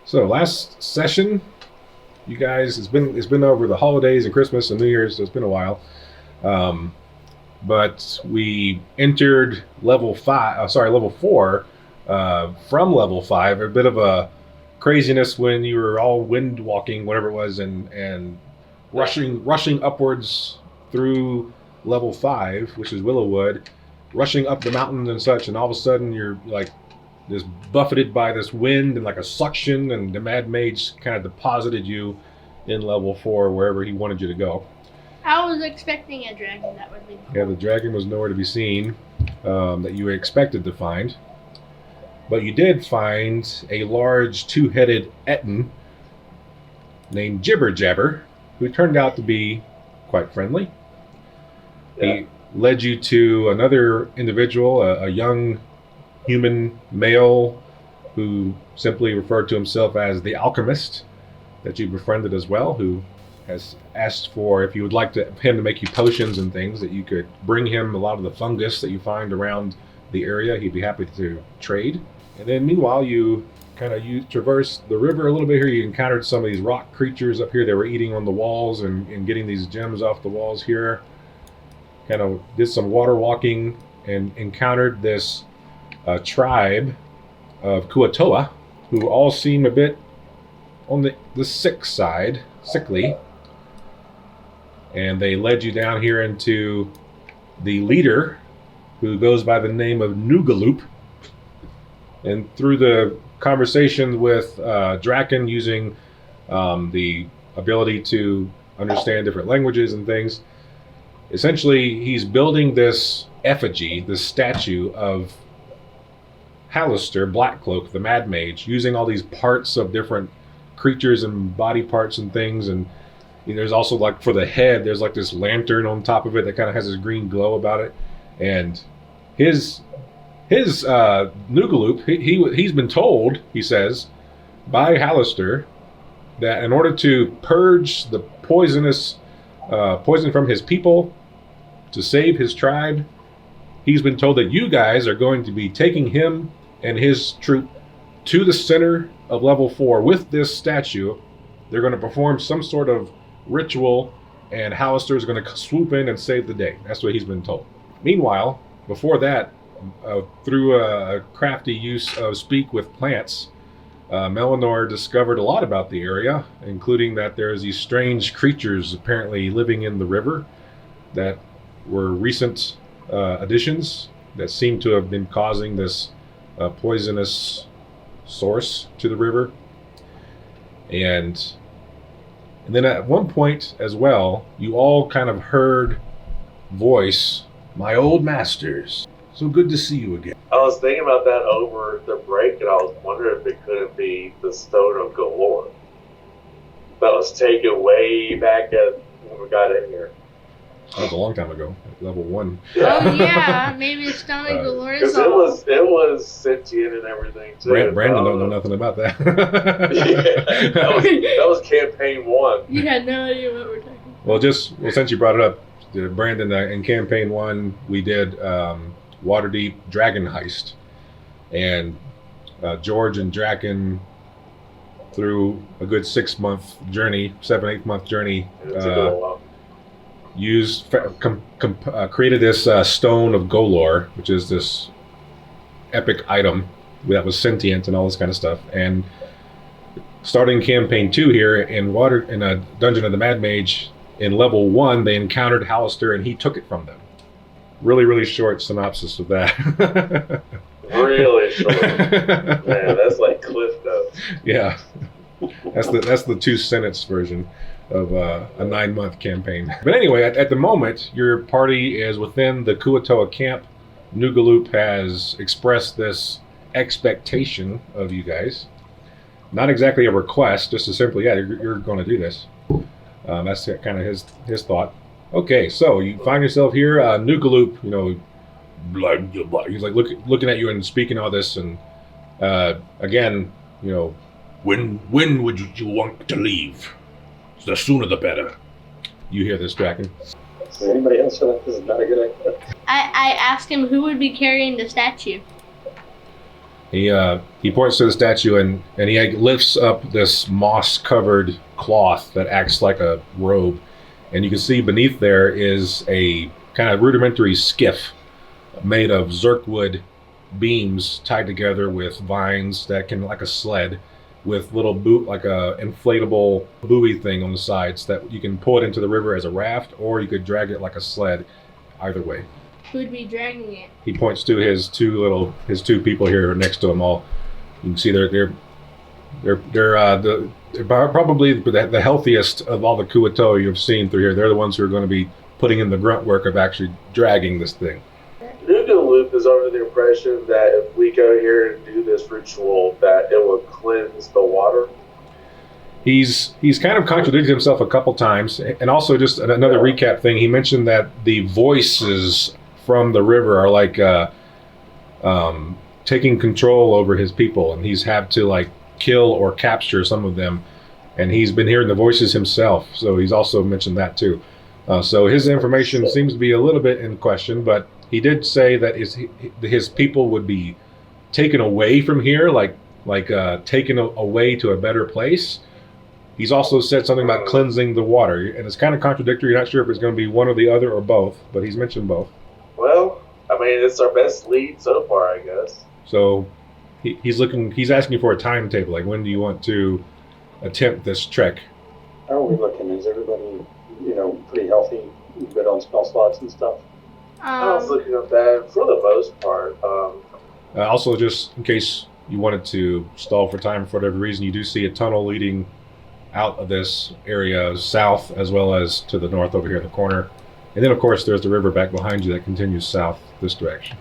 So last session, you guys, it's been over the holidays and Christmas and New Year's, so it's been a while. But we entered level 4 from level 5. A bit of a craziness when you were all wind walking, whatever it was, and rushing upwards through level 5, which is Willowwood, rushing up the mountains and such, and all of a sudden you're like just buffeted by this wind and like a suction, and the Mad Mage kind of deposited you in level 4 wherever he wanted you to go. I was expecting a dragon that would be cool. Yeah, the dragon was nowhere to be seen that you expected to find. But you did find a large two-headed Etten named Jibber Jabber, who turned out to be quite friendly. Yeah. He led you to another individual, a young human male who simply referred to himself as the alchemist that you befriended as well, who has asked for if you would like him to make you potions and things, that you could bring him a lot of the fungus that you find around the area. He'd be happy to trade. And then meanwhile, you traversed the river a little bit here. You encountered some of these rock creatures up here that were eating on the walls and getting these gems off the walls here. Kind of did some water walking and encountered this tribe of Kuo'toa, who all seem a bit on the sick side, sickly. And they led you down here into the leader, who goes by the name of Noogaloop. And through the conversation with Draken, using the ability to understand different languages and things, essentially he's building this effigy, this statue of Hallister, Blackcloak, the Mad Mage, using all these parts of different creatures and body parts and things. And there's also, like, for the head, there's like this lantern on top of it that kind of has this green glow about it. And his Noogaloop, he's been told, he says, by Hallister, that in order to purge the poison from his people, to save his tribe, he's been told that you guys are going to be taking him and his troop to the center of level 4 with this statue. They're going to perform some sort of ritual, and Hallister is going to swoop in and save the day. That's what he's been told. Meanwhile, before that, through a crafty use of speak with plants, Melannor discovered a lot about the area, including that there's these strange creatures apparently living in the river that were recent additions that seem to have been causing this poisonous source to the river. And then at one point as well, you all kind of heard voice, "My old masters, so good to see you again." I was thinking about that over the break, and I was wondering if it couldn't be the Stone of Galore that was taken way back when we got in here. That was a long time ago, level 1. Oh yeah, maybe it's Stone of Galore. Because it was sentient and everything too. Brandon don't know nothing about that. Yeah, that was campaign 1. You had no idea what we're talking about. Well, since you brought it up, Brandon, in campaign 1, we did Waterdeep Dragon Heist, and George and Draken, through a good 6-month journey, 7-8 month journey, created this Stone of Golor, which is this epic item that was sentient and all this kind of stuff. And starting campaign 2 here in a Dungeon of the Mad Mage, in level 1, they encountered Hallister and he took it from them. Really, really short synopsis of that. Really short. Man, that's like Cliff Notes. Yeah, that's the 2-sentence version of a 9-month campaign. But anyway, at the moment, your party is within the Kuo'toa camp. Noogaloop has expressed this expectation of you guys. Not exactly a request, just to simply, you're going to do this. That's kind of his thought. Okay, so you find yourself here. Noogaloop, blah, blah, blah. He's like looking at you and speaking all this, and again, when would you want to leave? The sooner the better. You hear this, Draken? Does anybody else feel like this is not a good idea? I asked him who would be carrying the statue. He points to the statue and he lifts up this moss-covered cloth that acts like a robe, and you can see beneath there is a kind of rudimentary skiff made of zirkwood beams tied together with vines that can, like a sled, with little like a inflatable buoy thing on the sides that you can pull it into the river as a raft, or you could drag it like a sled. Either way. Who would be dragging it? He points to his two people here next to him. All you can see they're probably the healthiest of all the Kuo'toa you've seen through here. They're the ones who are going to be putting in the grunt work of actually dragging this thing. Noogaloop is under the impression that if we go here and do this ritual, that it will cleanse the water. He's kind of contradicted himself a couple times, and also just another recap thing. He mentioned that the voices from the river are like taking control over his people, and he's had to like kill or capture some of them, and he's been hearing the voices himself. So he's also mentioned that too. So his information seems to be a little bit in question, but he did say that his people would be taken away from here, like taken away to a better place. He's also said something about cleansing the water, and it's kind of contradictory. You're not sure if it's going to be one or the other or both, but he's mentioned both. Well, I mean, it's our best lead so far, I guess. So he's asking for a timetable, like when do you want to attempt this trek? How are we looking? Is everybody, pretty healthy, good on spell slots and stuff? I was looking at that for the most part. Also, just in case you wanted to stall for time for whatever reason, you do see a tunnel leading out of this area south as well as to the north over here in the corner. And then, of course, there's the river back behind you that continues south this direction.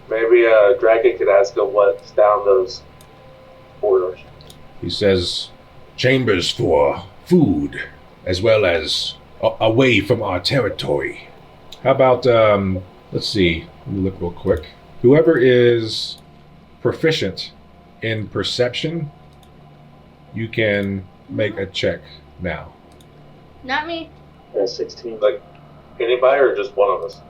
Maybe Draken could ask him what's down those corridors. He says, chambers for food as well as away from our territory. How about, let's see, let me look real quick. Whoever is proficient in perception, you can make a check now. Not me. 16. Like anybody or just one of us?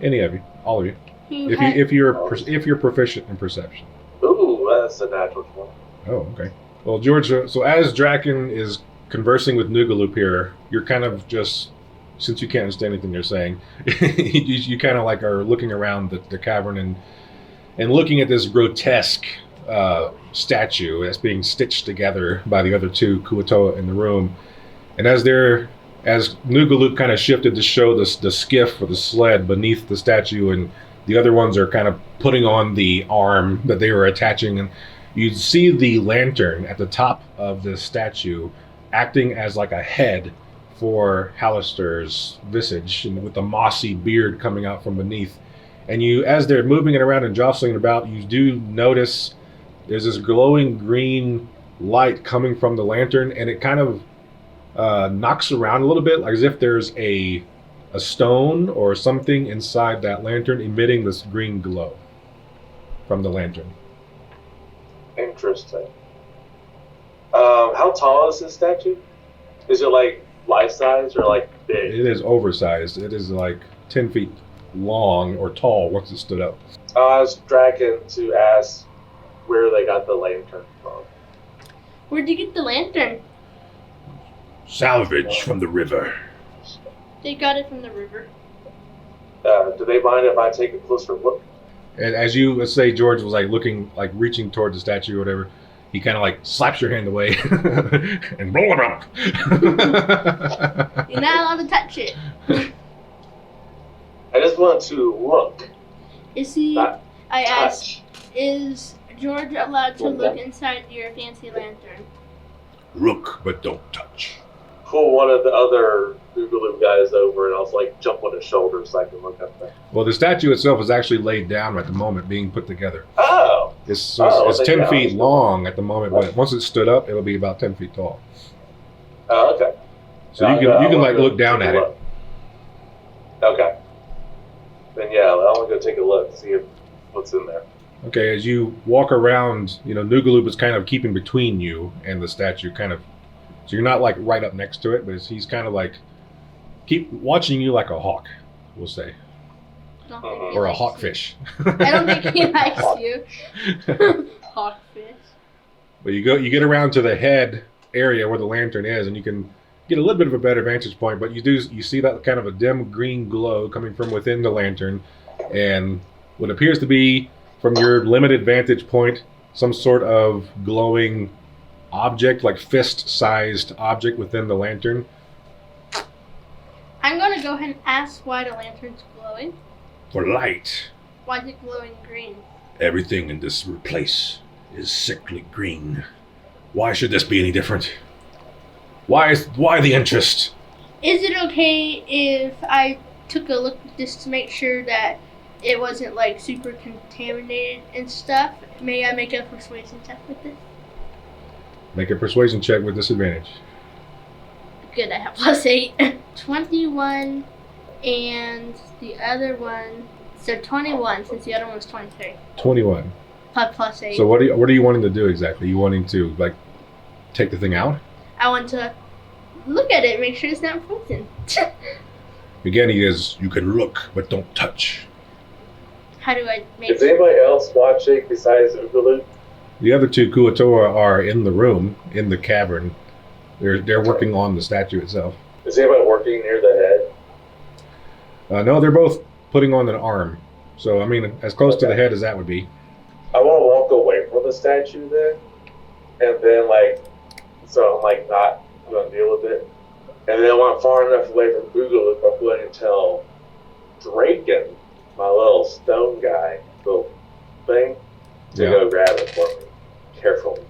Any of you, all of you. If you're proficient in perception. Ooh, that's a natural one. Oh, okay. Well, George, so as Draken is conversing with Noogaloop here, you're kind of just, since you can't understand anything they're saying, you kind of like are looking around the cavern and looking at this grotesque statue that's being stitched together by the other two Kuo'toa in the room. And as Noogaloop kind of shifted to show the skiff or the sled beneath the statue, and the other ones are kind of putting on the arm that they were attaching, and you see the lantern at the top of the statue acting as like a head for Hallister's visage, and with the mossy beard coming out from beneath. And as they're moving it around and jostling about, you do notice there's this glowing green light coming from the lantern, and it kind of knocks around a little bit, like as if there's a stone or something inside that lantern emitting this green glow from the lantern. Interesting. How tall is this statue? Is it like life size or like big? It is oversized. It is like 10 feet long or tall once it stood up. I was Draken to ask where they got the lantern from. Where'd you get the lantern? Salvage from the river. They got it from the river. Do they mind if I take a closer look? And as let's say George was like looking, like reaching toward the statue or whatever, he kind of like slaps your hand away and roll it up. You're not allowed to touch it. I just want to look. Is he? Not I touch. asked, is George allowed to look inside your fancy lantern? Look, but don't touch. Pull one of the other Noogaloop guys over, and I was like, jump on his shoulder so I can look up there. Well, the statue itself is actually laid down at the moment, being put together. Oh! It's 10 then feet long at the moment, but once it stood up, it'll be about 10 feet tall. Oh, okay. So you can like look down at it. Okay. Then yeah, I want to go take a look, see what's in there. Okay, as you walk around, Noogaloop is kind of keeping between you and the statue, kind of. So you're not like right up next to it, but he's kind of like keep watching you like a hawk, we'll say. don't think he Or a likes hawkfish. you. I don't think he likes you. Hawkfish. But you get around to the head area where the lantern is, and you can get a little bit of a better vantage point. But you see that kind of a dim green glow coming from within the lantern, and what appears to be, from your limited vantage point, some sort of glowing object, like fist-sized object within the lantern. I'm gonna go ahead and ask why the lantern's glowing. For light. Why is it glowing green? Everything in this place is sickly green. Why should this be any different? Why the interest? Is it okay if I took a look at this to make sure that it wasn't like super contaminated and stuff? May I make a persuasion check with this? Make a persuasion check with disadvantage. Good, I have +8. 21 and the other one, so 21 since the other one was 23. 21. +8. So what are you wanting to do exactly? You wanting to like take the thing out? I want to look at it, make sure it's not poison. Again, he is. You can look, but don't touch. How do I make Is anybody else watching besides Noogaloop? The other two Kuo'toa are in the room in the cavern. They're working on the statue itself. Is anybody working near the head? No, they're both putting on an arm. So I mean, as close to the head as that would be. I want to walk away from the statue then, and then so I'm not going to deal with it. And then when I'm far enough away from Noogaloop, I'm going to tell Draken, my little stone guy, little thing, to go grab it for me. Carefully.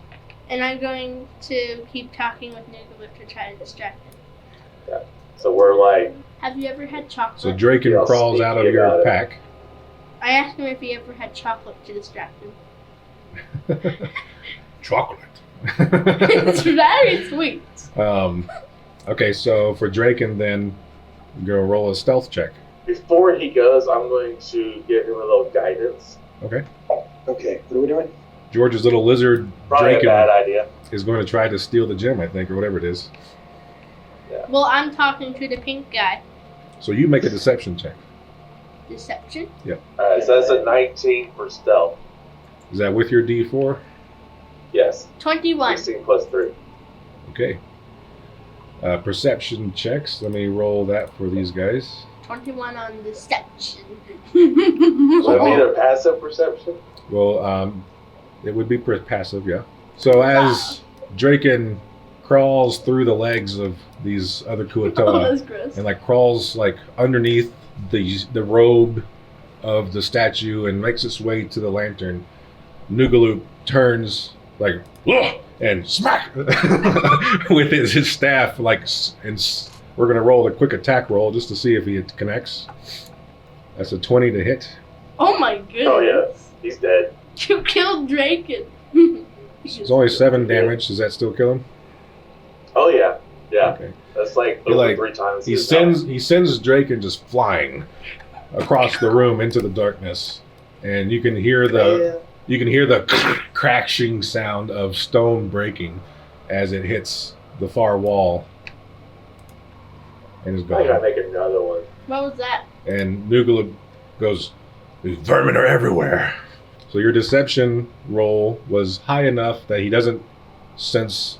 And I'm going to keep talking with Noogaloop to try to distract him. Yeah. So we're Have you ever had chocolate? So Draken Yeah, crawls out of speaking your about it. pack. I asked him if he ever had chocolate to distract him. Chocolate. It's very sweet. Okay, so for Draken, then go roll a stealth check. before he goes, I'm going to give him a little guidance. Okay. Okay, what are we doing? George's little lizard Probably Draken a bad idea. is going to try to steal the gem, I think, or whatever it is. Well, I'm talking to the pink guy. So you make a deception check. Deception? So that's a 19 for stealth. Is that with your D4? Yes. 21. 16 plus 3. Okay. Perception checks. Let me roll that for these guys. 21 on deception. So I need a passive perception? Well, it would be passive, yeah. So as Draken crawls through the legs of these other Oh, Kuo'toa that's gross. and crawls underneath the robe of the statue and makes its way to the lantern, Noogaloop turns "Ugh!" and smack with his staff and we're gonna roll a quick attack roll just to see if he connects. That's a 20 to hit. Oh my goodness. Oh, yeah. He's dead. You killed Draken. It's only 7 damage. Does that still kill him? Oh, yeah. Yeah. Okay. That's He, over 3 times. He his sends Draken just flying across the room into the darkness, and you can hear the crashing sound of stone breaking as it hits the far wall and is I gotta gone. make another one. What was that? And Noogaloop goes, "These vermin are everywhere." So your deception roll was high enough that he doesn't sense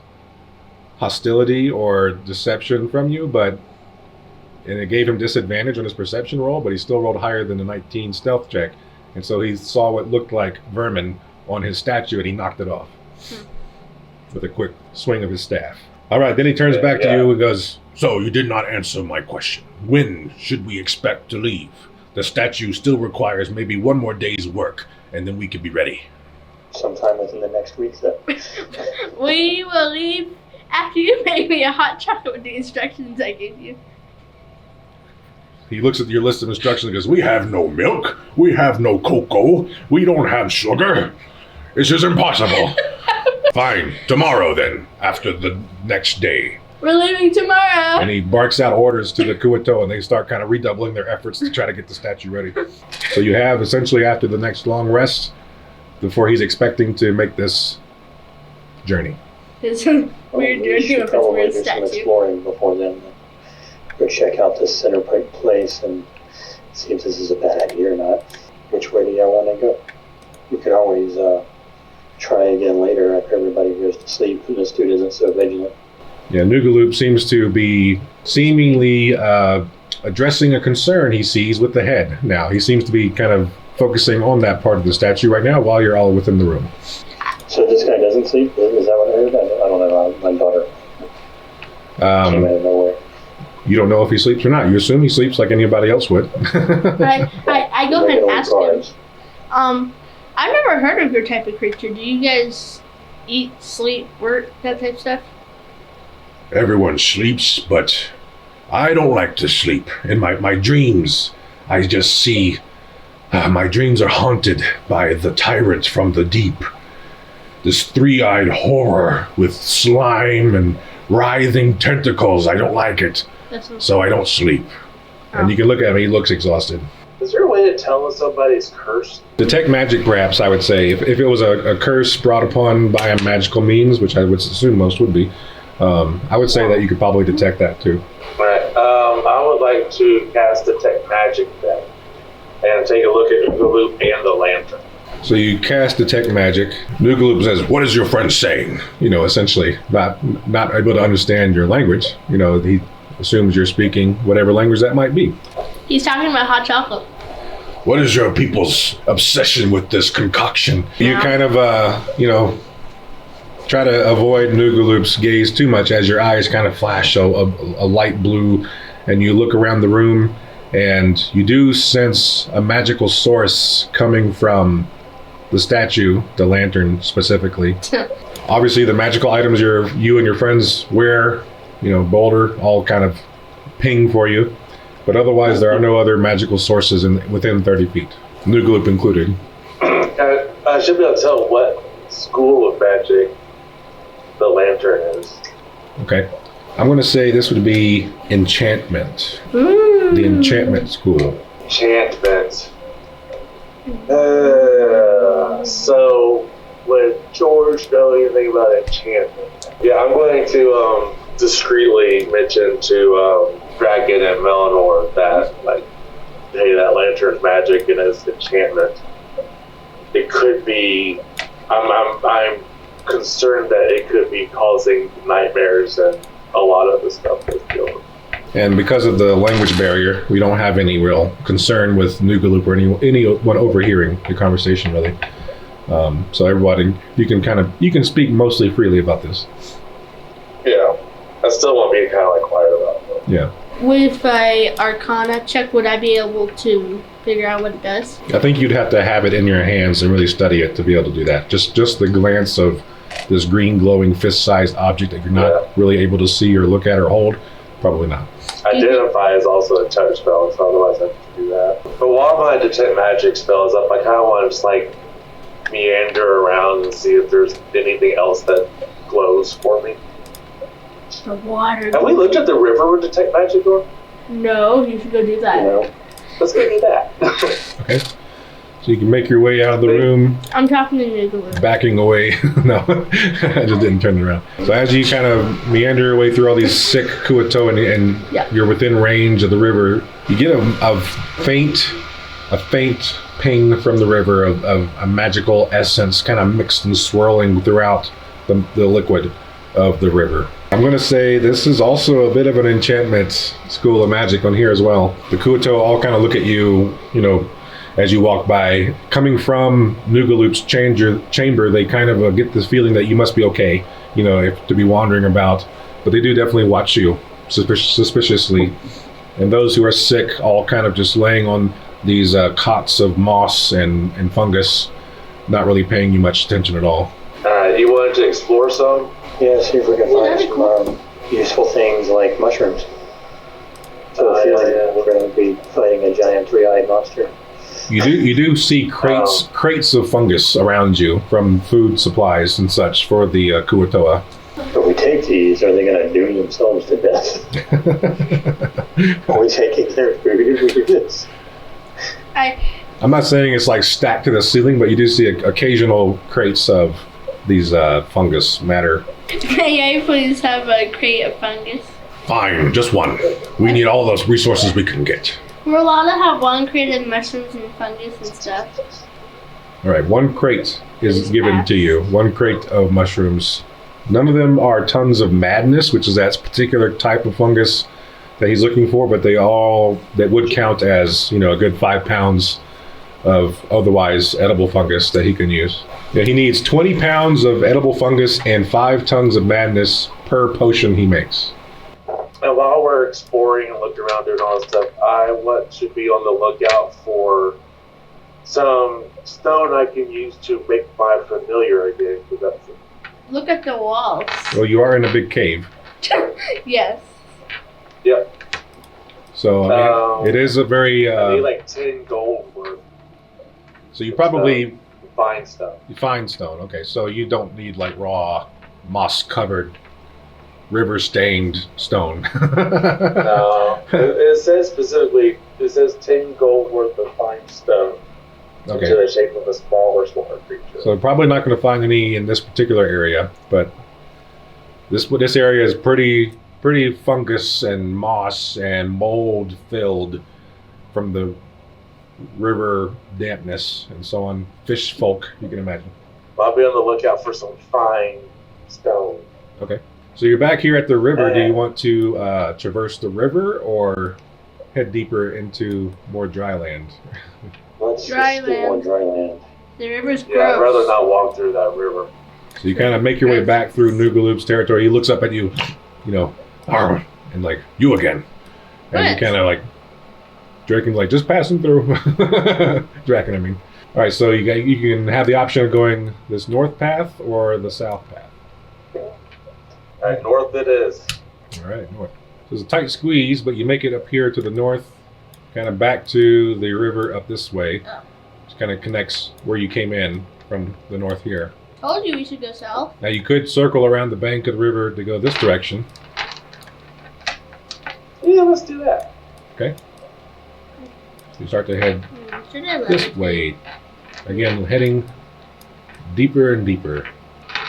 hostility or deception from you, and it gave him disadvantage on his perception roll, but he still rolled higher than the 19 stealth check, and so he saw what looked like vermin on his statue and he knocked it off with a quick swing of his staff. All right, then he turns back to you and goes, "So you did not answer my question. When should we expect to leave? The statue still requires maybe one more day's work, and then we could be ready." Sometime within the next week, then. We will leave after you make me a hot chocolate with the instructions I gave you. He looks at your list of instructions and goes, "We have no milk. We have no cocoa. We don't have sugar. This is impossible." "Fine, tomorrow then, after the next day." We're leaving tomorrow. And he barks out orders to the Kuo'toa, and they start kind of redoubling their efforts to try to get the statue ready. So you have essentially after the next long rest before he's expecting to make this journey. It's weird We doing should if it's probably weird do some statue. exploring before then. Go check out this center place and see if this is a bad idea or not. Which way do y'all want to go? We could always try again later after everybody goes to sleep and this dude isn't so vigilant. Yeah, Noogaloop seems to be seemingly addressing a concern he sees with the head now. He seems to be kind of focusing on that part of the statue right now while you're all within the room. So this guy doesn't sleep? Is that what I heard? I don't know. My daughter came out of nowhere. You don't know if he sleeps or not. You assume he sleeps like anybody else would. I go ahead and ask him. I've never heard of your type of creature. Do you guys eat, sleep, work, that type of stuff? Everyone sleeps, but I don't like to sleep. In my dreams, I just see... my dreams are haunted by the tyrant from the deep. This three-eyed horror with slime and writhing tentacles. I don't like it. So I don't sleep. And you can look at him, he looks exhausted. Is there a way to tell if somebody's cursed? Detect magic, perhaps, I would say. If it was a curse brought upon by a magical means, which I would assume most would be, I would say that you could probably detect that too. Right. I would like to cast Detect Magic then, and take a look at Noogaloop and the lantern. So you cast Detect Magic. Noogaloop says, "What is your friend saying?" Essentially, not able to understand your language. He assumes you're speaking whatever language that might be. He's talking about hot chocolate. What is your people's obsession with this concoction? You kind of, try to avoid Noogaloop's gaze too much as your eyes kind of flash a light blue, and you look around the room, and you do sense a magical source coming from the statue, the lantern specifically. Obviously, the magical items you and your friends wear, Boulder, all kind of ping for you. But otherwise, there are no other magical sources within 30 feet, Noogaloop included. I should be able to tell what school of magic the lantern is. Okay. I'm going to say this would be enchantment. The enchantment school. Enchantment. So, would George know anything about enchantment? Yeah, I'm going to discreetly mention to Draken and Melannor that, hey, that lantern's magic and it's enchantment. It could be. I'm concerned that it could be causing nightmares and a lot of the stuff that's going on. And because of the language barrier, we don't have any real concern with Noogaloop or anyone overhearing the conversation, really. So everybody, you can speak mostly freely about this. Yeah, I still want to be kind of quiet about it. Yeah. With a Arcana check, would I be able to figure out what it does? I think you'd have to have it in your hands and really study it to be able to do that. Just the glance of this green glowing fist-sized object that you're not really able to see or look at or hold, probably not. Identify is also a touch spell, so otherwise I have to do that. But while my Detect Magic spell is up, I kind of want to just meander around and see if there's anything else that glows for me. The water. Have we looked at the river with Detect Magic on? No, you should go do that. No. Let's go do that. Okay. So you can make your way out of the room. I'm talking to Noogaloop. Backing away. No, I just didn't turn it around. So as you kind of meander your way through all these sick Kuo'toa and you're within range of the river, you get a faint ping from the river of a magical essence kind of mixed and swirling throughout the liquid of the river. I'm going to say this is also a bit of an enchantment school of magic on here as well. The Kuo'toa all kind of look at you, as you walk by. Coming from Noogaloop's chamber, they kind of get this feeling that you must be okay, to be wandering about. But they do definitely watch you suspiciously. And those who are sick all kind of just laying on these cots of moss and fungus, not really paying you much attention at all. You wanted to explore some? Yeah, see if we can find some useful things like mushrooms. So I feel like we're going to be fighting a giant three-eyed monster. You do see crates of fungus around you from food supplies and such for the Kuo'toa. If we take these, are they going to doom themselves to death? Are we taking their food if we do this? I'm not saying it's stacked to the ceiling, but you do see occasional crates of these fungus matter. May I please have a crate of fungus? Fine, just one. We need all those resources we can get. We're allowed to have one crate of mushrooms and fungus and stuff. All right, 1 crate is Just given pass. to you. 1 crate of mushrooms. None of them are tons of madness, which is that particular type of fungus that he's looking for, but that would count as, a good 5 pounds of otherwise edible fungus that he can use. Yeah, he needs 20 pounds of edible fungus and 5 tons of madness per potion he makes. And while we're exploring and looking around doing all this stuff, I should be on the lookout for some stone I can use to make my familiar again. Because that's Look at the walls. Well, you are in a big cave, Yes. Yep. so I mean, it is a very. I need like 10 gold worth. So you probably Fine stuff. you find stone. Okay, so you don't need like raw, moss-covered, river-stained stone. It says specifically, 10 gold worth of fine stone Okay. into the shape of a small or smaller creature. So probably not going to find any in this particular area, but this area is pretty fungus and moss and mold filled from the river dampness and so on. Fish folk, you can imagine. I'll be on the lookout for some fine stone. So you're back here at the river. Do you want to traverse the river or head deeper into more dry land? Let's Dry just do land. dry land. The river's Yeah, I'd rather gross. not walk through that river. So you kind of make your way back through Noogaloop's territory. He looks up at you, "Arr," and like, "You again." And you What? kind of like, Draken's like, "Just passing through." Draken, I mean. All right, so you can have the option of going this north path or the south path. Alright, north it is. All right, north. So it's a tight squeeze, but you make it up here to the north, kind of back to the river up this way. Oh. Which kind of connects where you came in from the north here. Told you we should go south. Now you could circle around the bank of the river to go this direction. Yeah, let's do that. You start to head Should I this way. Again, heading deeper and deeper.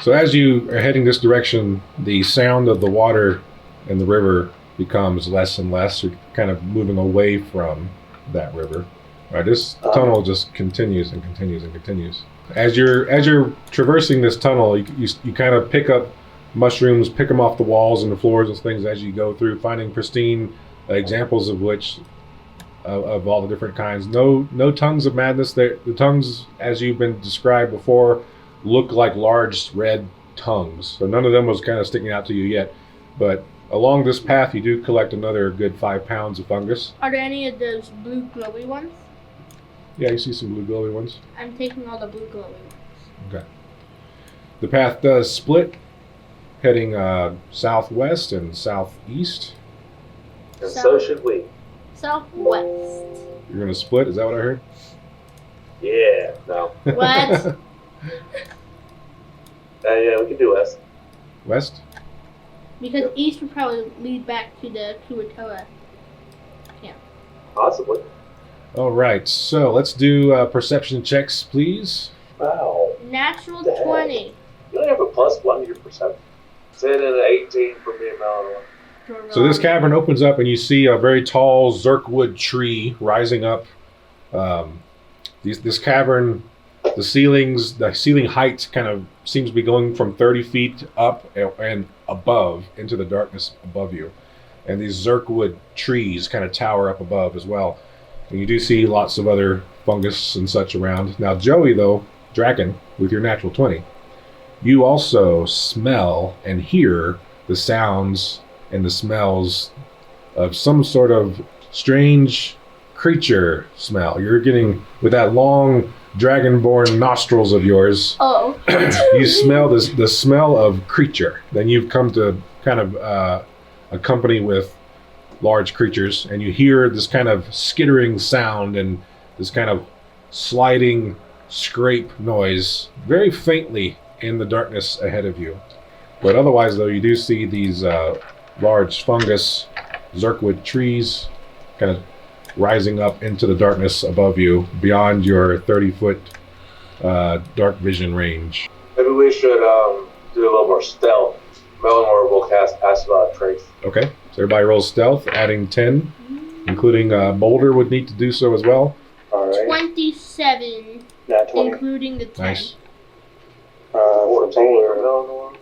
So as you are heading this direction, the sound of the water in the river becomes less and less. You're kind of moving away from that river. All right, this tunnel just continues and continues and continues. As you're traversing this tunnel, you kind of pick up mushrooms, pick them off the walls and the floors and things as you go through, finding pristine examples of which of all the different kinds. No tongues of madness. The tongues, as you've been described before, look like large red tongues. So none of them was kind of sticking out to you yet. But along this path, you do collect another good 5 pounds of fungus. Are there any of those blue glowy ones? Yeah, you see some blue glowy ones. I'm taking all the blue glowy ones. Okay. The path does split, heading southwest and southeast. And So- so should we. Southwest. You're going to split, is that what I heard? Yeah, no. What? Yeah, we can do west. West? Because east would probably lead back to the Kuo'toa. Possibly. All right, so let's do perception checks, please. Wow. Natural Dang. 20. You only have a +1 to your perception. 10 and an 18 for me and Melannor. So this cavern opens up and you see a very tall zirkwood tree rising up. This cavern, the ceiling height kind of seems to be going from 30 feet up and above into the darkness above you. And these zirkwood trees kind of tower up above as well. And you do see lots of other fungus and such around. Now Joey, though, Draken, with your natural 20, you also smell and hear the sounds and the smells of some sort of strange creature smell. You're getting, with that long dragonborn nostrils of yours, Oh. you smell the smell of creature. Then you've come to kind of accompany with large creatures, and you hear this kind of skittering sound and this kind of sliding scrape noise very faintly in the darkness ahead of you. But otherwise, though, you do see these large fungus zirkwood trees kind of rising up into the darkness above you beyond your 30-foot dark vision range. Maybe we should do a little more stealth. Melannor will cast Passive Trace. Okay, so everybody rolls stealth, adding 10. including Boulder would need to do so as well. All right. 27, Nat 20. including the 10. Nice. Or For Boulder. Melannor.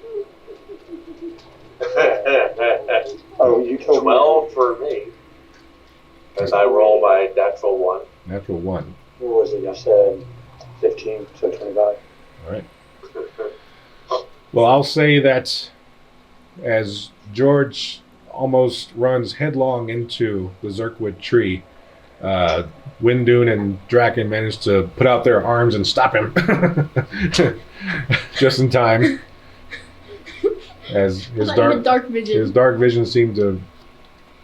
Oh, you told 12 for me. As I roll my natural 1. Natural 1. What was it? You said 15, so 25. All right. Well, I'll say that as George almost runs headlong into the Zerkwood tree, Wendune and Draken manage to put out their arms and stop him just in time. As his Like dark vision seemed to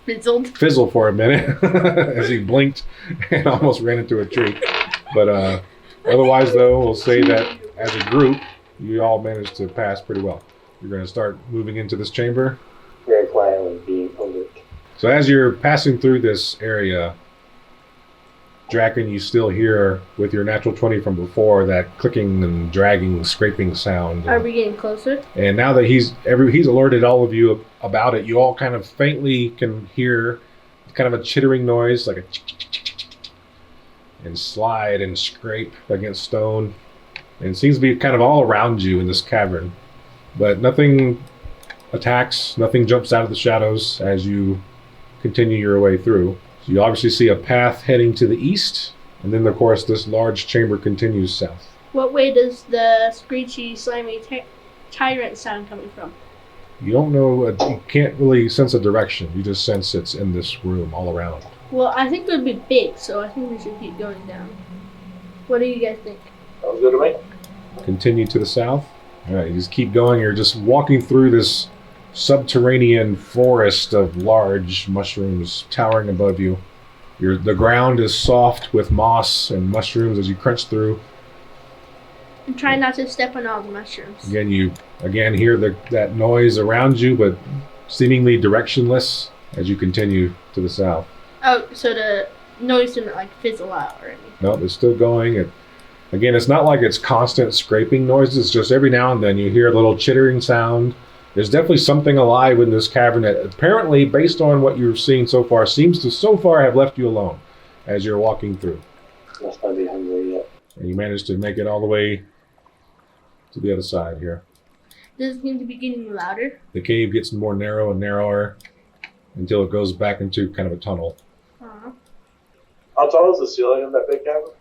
fizzle for a minute as he blinked and almost ran into a tree. But otherwise, though, we'll say that as a group, you all managed to pass pretty well. You're going to start moving into this chamber. Very quietly being alert. So as you're passing through this area, Draken, you still hear, with your natural 20 from before, that clicking and dragging, scraping sound. Are we getting closer? And now that he's alerted all of you about it, you all kind of faintly can hear kind of a chittering noise, like a and slide and scrape against stone. And it seems to be kind of all around you in this cavern. But nothing attacks, nothing jumps out of the shadows as you continue your way through. So you obviously see a path heading to the east, and then of course this large chamber continues south. What way does the screechy, slimy tyrant sound coming from? You don't know, you can't really sense a direction. You just sense it's in this room all around. Well, I think it would be big, so I think we should keep going down. What do you guys think? Sounds good to me. Continue to the south. All right, you just keep going. You're just walking through this subterranean forest of large mushrooms towering above you. The ground is soft with moss and mushrooms as you crunch through. And try not to step on all the mushrooms. Again, you hear that noise around you, but seemingly directionless as you continue to the south. Oh, so the noise didn't like fizzle out or anything. Nope, it's still going. Again, it's not like it's constant scraping noises. It's just every now and then you hear a little chittering sound. There's definitely something alive in this cavern that apparently, based on what you've seen so far, seems to so far have left you alone as you're walking through. Must not be hungry yet. And you manage to make it all the way to the other side here. Does it seem to be getting louder? The cave gets more narrow and narrower until it goes back into kind of a tunnel. How tall is the ceiling in that big cavern?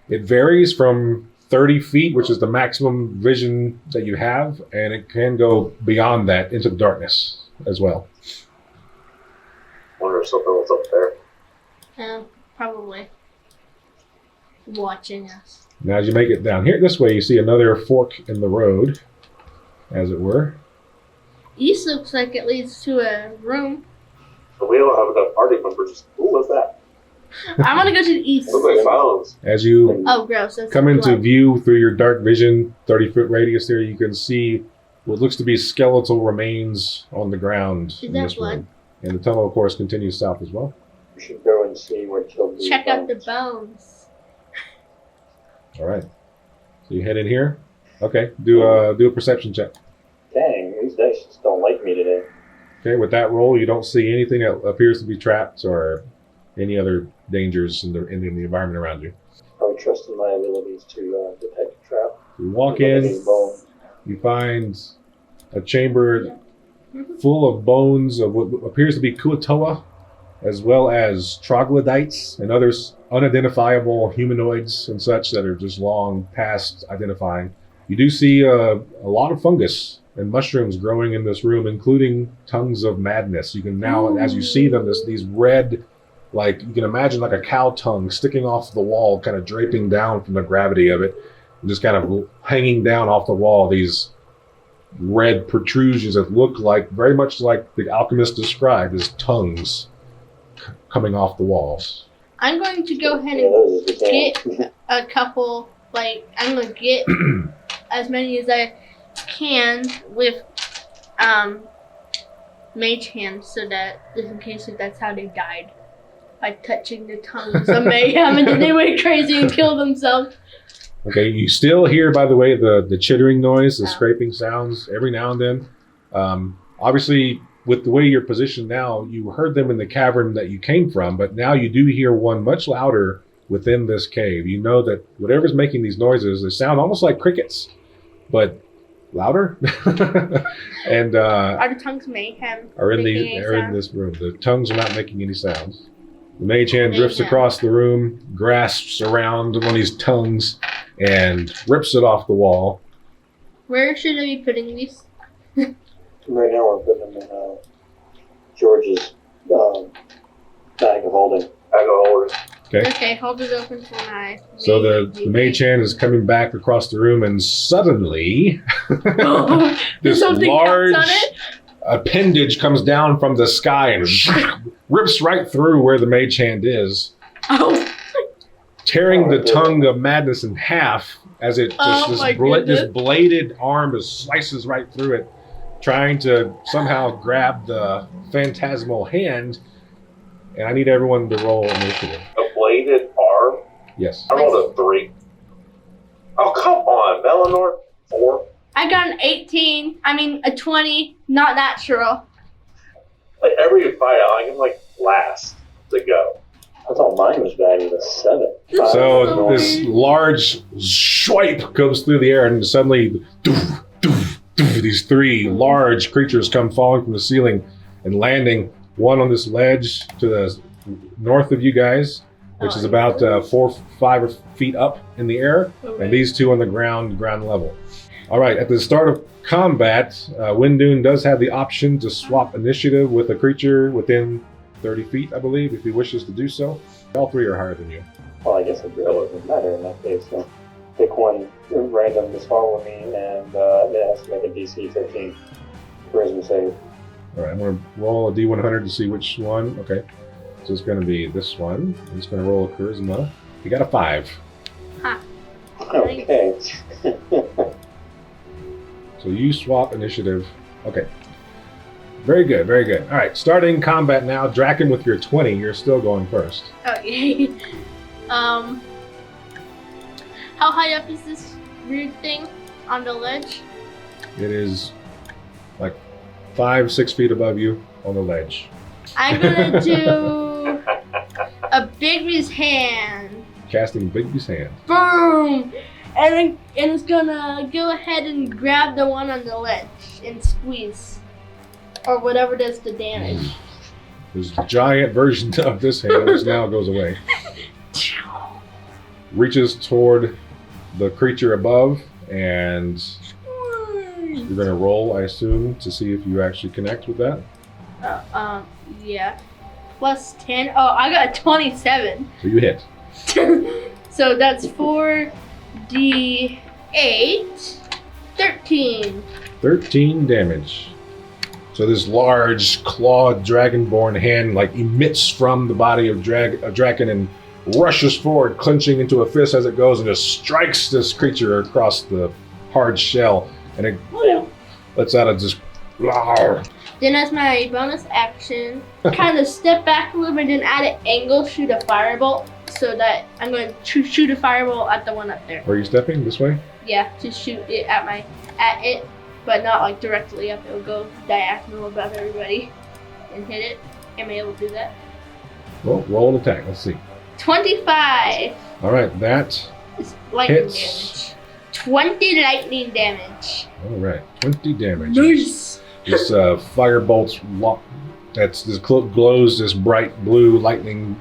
It varies from 30 feet, which is the maximum vision that you have, and it can go beyond that into the darkness as well. Wonder if something was up there. Probably watching us. Now as you make it down here this way, you see another fork in the road, as it were. East looks like it leads to a room. But we don't have enough party members. Who was that? I want to go to the east. Looks like Fallon's. As you Oh, gross. That's come into blood. view through your dark vision, 30-foot radius there, you can see what looks to be skeletal remains on the ground Is in that this blood? room. And the tunnel, of course, continues south as well. We should go and see what killed the Check out the bones. bones. All right. So you head in here. Okay. Do a perception check. Dang, these dice just don't like me today. Okay. With that roll, you don't see anything that appears to be trapped or any other dangers in the environment around you. I would trust in my abilities to detect a trap. You walk Look at in. these bones. You find a chamber full of bones of what appears to be Kuo'toa, as well as troglodytes and others unidentifiable humanoids and such that are just long past identifying. You do see a lot of fungus and mushrooms growing in this room, including tongues of madness. You can now, as you see them, these red, like you can imagine like a cow tongue sticking off the wall, kind of draping down from the gravity of it, and just kind of hanging down off the wall, these red protrusions that look like, very much like the alchemist described, as tongues coming off the walls. I'm going to go ahead Yeah, and those is the get a couple, I'm going to get as many as I can with mage hands so that, just in case if that's how they died, by touching the tongues of mayhem and then they went crazy and killed themselves. Okay, you still hear, by the way, the chittering noise, the Oh. scraping sounds every now and then. Obviously, with the way you're positioned now, you heard them in the cavern that you came from, but now you do hear one much louder within this cave. You know that whatever's making these noises, they sound almost like crickets, but louder. And Are the tongues mayhem? are in making any in sound? this room. The tongues are not making any sounds. The mage hand Mage drifts hand. across the room, grasps around one of these tongues, and rips it off the wall. Where should I be putting these? Right now we're putting them in George's bag of holding. I go over. Okay, hold it open for my. So the mage hand is coming back across the room, and suddenly this Something large cuts on it? appendage comes down from the sky and rips right through where the mage hand is, Oh, tearing the Oh, tongue of madness in half as it just Oh my this goodness. bladed arm just slices right through it, trying to somehow grab the phantasmal hand. And I need everyone to roll initiative. A bladed arm. Yes. I rolled a 3. Oh, come on, Melannor. 4. I got an 18. I mean, a 20. Not natural. Like every fight, I'm like last to go. I thought mine was bad with a 7. So So this weird. large swipe goes through the air, and suddenly doof, doof, doof, these 3 large creatures come falling from the ceiling and landing, one on this ledge to the north of you guys, which is about 4, 5 feet up in the air, and these 2 on the ground level. All right, at the start of combat, Wendune does have the option to swap initiative with a creature within 30 feet, I believe, if he wishes to do so. All 3 are higher than you. Well, I guess it really doesn't matter in that case. So pick one random to swallow me, and it has to make a DC 13 charisma save. All right, I'm going to roll a D100 to see which one. Okay, so it's going to be this one. I'm just going to roll a charisma. You got a 5. Okay. So you swap initiative. Okay. Very good, very good. All right, starting combat now. Draken with your 20. You're still going first. Okay. How high up is this weird thing on the ledge? It is like 5, 6 feet above you on the ledge. I'm gonna do a Bigby's hand. Casting Bigby's hand. Boom! And it's gonna go ahead and grab the one on the ledge and squeeze. Or whatever does the damage. This giant version of this hand, which now goes away, reaches toward the creature above, and you're going to roll, I assume, to see if you actually connect with that. Yeah. Plus 10. Oh, I got a 27. So you hit. So that's 4d8. 13. 13 damage. So this large clawed dragonborn hand like emits from the body of Draken and rushes forward, clenching into a fist as it goes, and just strikes this creature across the hard shell, and it lets out a just. Then as my bonus action, kind of step back a little bit and at an angle shoot a firebolt, so that I'm going to shoot a firebolt at the one up there. Are you stepping this way? Yeah, to shoot it at it, but not like directly up. It'll go diagonal above everybody and hit it. Am I able to do that? Well, roll an attack. Let's see. 25 All right, that is lightning hits. damage. 20 lightning damage. All right, 20 damage. Nice. This firebolt's that's this glows this bright blue lightning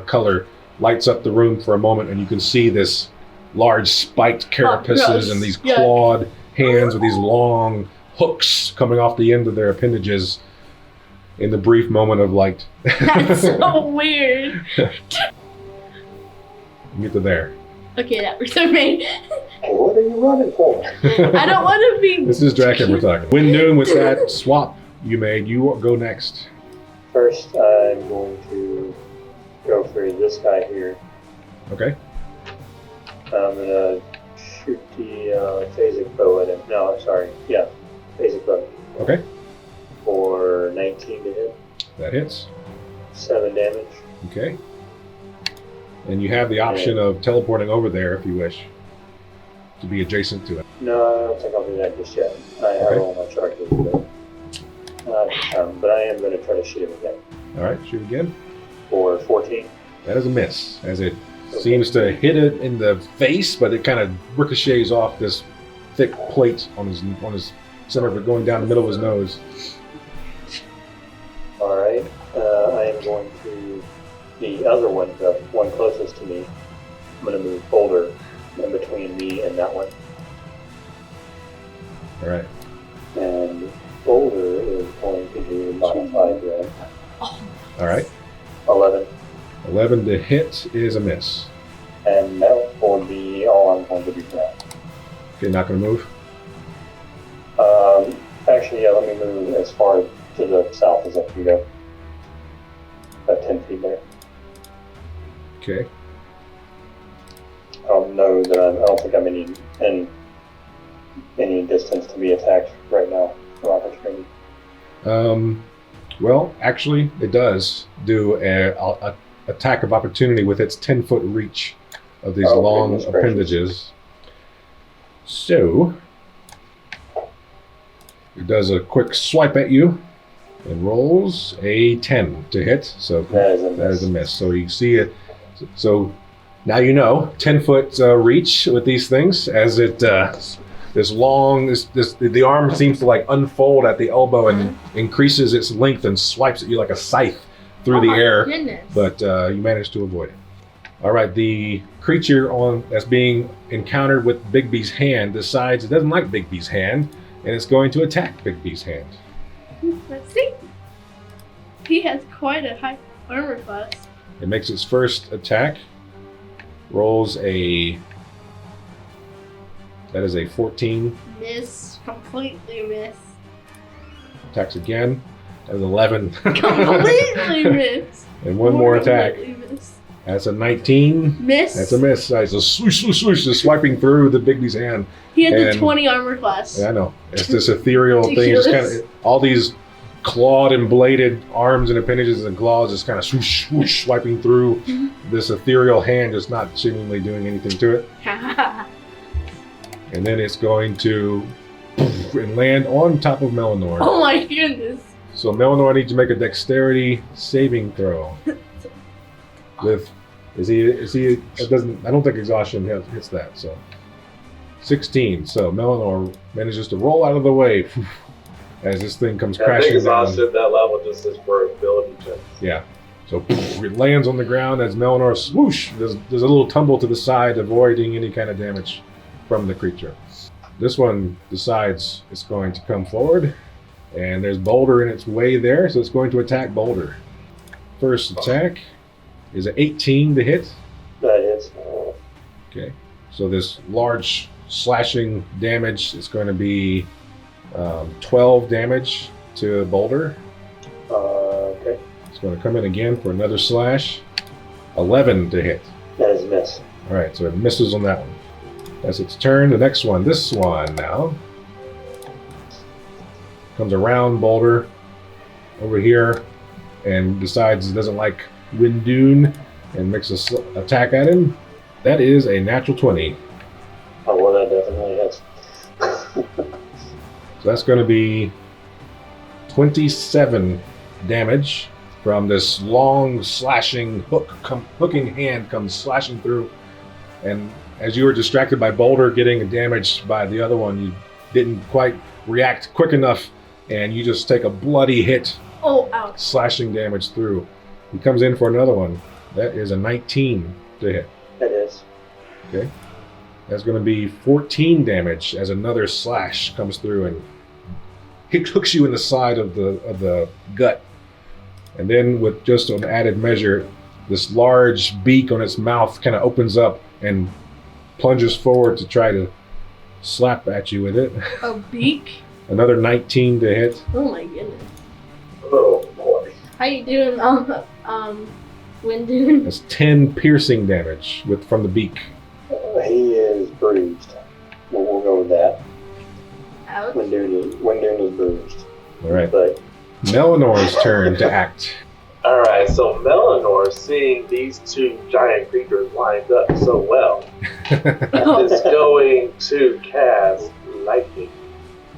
color, lights up the room for a moment, and you can see this large spiked carapaces gross. and these Yuck. clawed hands with these long hooks coming off the end of their appendages in the brief moment of light. That's so weird. Get to there. Okay, that works for me. Hey, what are you running for? I don't want to be. This is Draken we're talking. Wendune, with that swap you made, you go next. First, I'm going to go for this guy here. Okay. I'm gonna shoot the phasic bow at him. No, sorry. Yeah, phasic bow. Okay. For 19 to hit. That hits. 7 damage. Okay. And you have the option of teleporting over there if you wish to be adjacent to it. No, I don't think I'll do that just yet. I have Okay. all my charges. But I am going to try to shoot him again. All right, shoot again. For 14. That is a miss, as it seems to hit it in the face, but it kind of ricochets off this thick plate on his center of it, going down the middle of his nose. All right. I am going to the other one, the one closest to me. I'm going to move Boulder in between me and that one. All right. And Boulder is going to do modified red. All right. 11. 11 to hit is a miss. And that will be all I'm going to do for that. Okay, not going to move. Actually, yeah, let me move as far to the south as I can go. About 10 feet there. Okay. I don't know that I don't think I'm in any distance to be attacked right now for opportunity. Well, actually, it does do a attack of opportunity with its 10-foot reach of these long goodness gracious. appendages. So, it does a quick swipe at you and rolls a 10 to hit. So That is a miss. that is a miss. So you see it. So now you know 10-foot reach with these things as it the arm seems to like unfold at the elbow and increases its length and swipes at you like a scythe through the air. Goodness. But you managed to avoid it. All right, the creature that's being encountered with Bigby's hand decides it doesn't like Bigby's hand, and it's going to attack Bigby's hand. Let's see. He has quite a high armor class. It makes its first attack. Rolls that is a 14. Miss. Completely miss. Attacks again. That is 11. Completely miss. And one more attack. Completely miss. That's a 19. Miss. That's a miss. So swoosh, swoosh, swoosh, just swiping through the Bigby's hand. He had the And- 20 armor class. Yeah, I know. It's this ethereal thing. It's kind Ridiculous. of all these clawed and bladed arms and appendages and claws just kind of swoosh, swoosh, swiping through this ethereal hand, just not seemingly doing anything to it. And then it's going to and land on top of Melannor. Oh my goodness. So Melannor needs to make a dexterity saving throw. With it doesn't, I don't think exhaustion hits that, so 16. So Melannor manages to roll out of the way as this thing comes Yeah, I think crashing down. exhaustion at that level just is for ability checks. Yeah. So it lands on the ground as Melannor swoosh. There's a little tumble to the side, avoiding any kind of damage from the creature. This one decides it's going to come forward, and there's Boulder in its way there, so it's going to attack Boulder. First attack is an 18 to hit. That is. Okay. So this large slashing damage is going to be 12 damage to Boulder. Okay. It's going to come in again for another slash. 11 to hit. That is a miss. All right, so it misses on that one. That's its turn. The next one, this one now, comes around Boulder over here and decides it doesn't like Wendune and makes an attack at him. That is a natural 20. Oh, well, that definitely hits. So that's going to be 27 damage from this long slashing hooking hand comes slashing through. And as you were distracted by Boulder getting damaged by the other one, you didn't quite react quick enough, and you just take a bloody hit, Oh, ouch. slashing damage through. He comes in for another one. That is a 19 to hit. That is. Okay. That's going to be 14 damage as another slash comes through and hooks you in the side of the gut. And then with just an added measure, this large beak on its mouth kind of opens up and plunges forward to try to slap at you with it. A beak? Another 19 to hit. Oh my goodness. Oh boy. How you doing, Wendune? That's 10 piercing damage from the beak. He is bruised. We'll go with that. Ouch. Wendune is bruised. All right. But Melannor's turn to act. Alright, so Melannor, seeing these two giant creatures lined up so well, is going to cast lightning.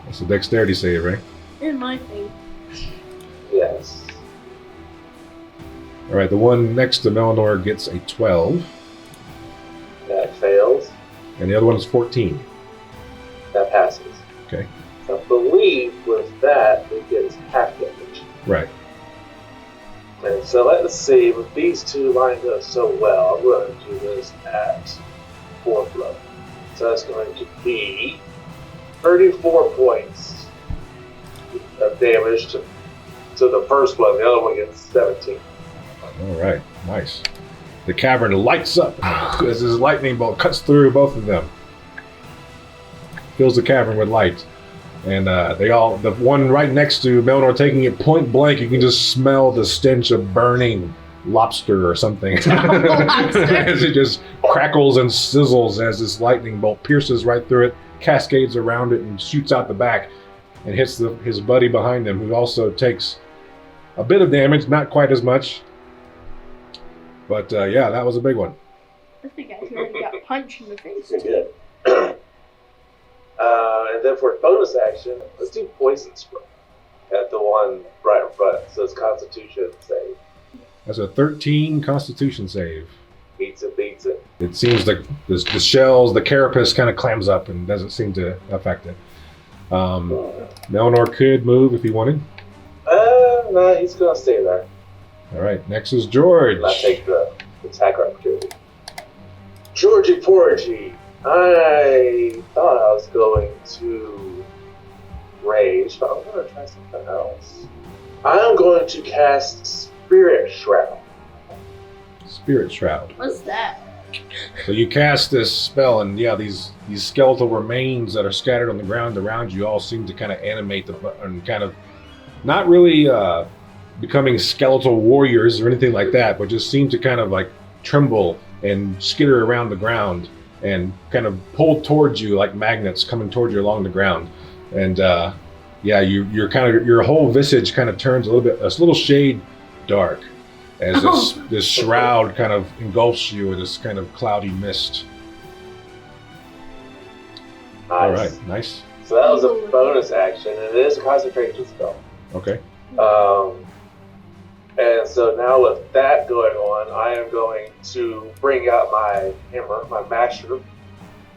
That's a dexterity save, right? In my thing. Yes. All right, the one next to Melannor gets a 12, That fails. and the other one is 14. That passes. Okay. I believe with that, it gets half damage. Right. And so let's see, with these two lined up so well, I'm going to do this at 4th level. So that's going to be 34 points of damage to the first one. The other one gets 17. All right, nice. The cavern lights up as this lightning bolt cuts through both of them. Fills the cavern with light. And the one right next to Melannor taking it point blank, you can just smell the stench of burning lobster or something. As it just crackles and sizzles as this lightning bolt pierces right through it, cascades around it, and shoots out the back and hits his buddy behind him, who also takes a bit of damage, not quite as much. But yeah, that was a big one. I think I already got punched in the face. Good, good. And then for bonus action, let's do Poison Spray at the one right in front. So it's Constitution save. That's a 13 Constitution save. Beats it, beats it. It seems like the shells, the carapace kind of clams up and doesn't seem to affect it. Melannor could move if he wanted. No, he's going to stay there. All right, next is George. And I take the attack opportunity. Georgie Porgy. I thought I was going to rage, but I'm going to try something else. I'm going to cast Spirit Shroud. Spirit Shroud. What's that? So you cast this spell, and yeah, these skeletal remains that are scattered on the ground around you all seem to kind of animate and kind of not really becoming skeletal warriors or anything like that, but just seem to kind of like tremble and skitter around the ground and kind of pull towards you like magnets coming towards you along the ground. And yeah, you're kind of, your whole visage kind of turns a little shade dark as this shroud kind of engulfs you with this kind of cloudy mist. Nice. All right, nice. So that was a bonus action, and it is a concentration spell. Okay. And so now with that going on, I am going to bring out my hammer, my masher,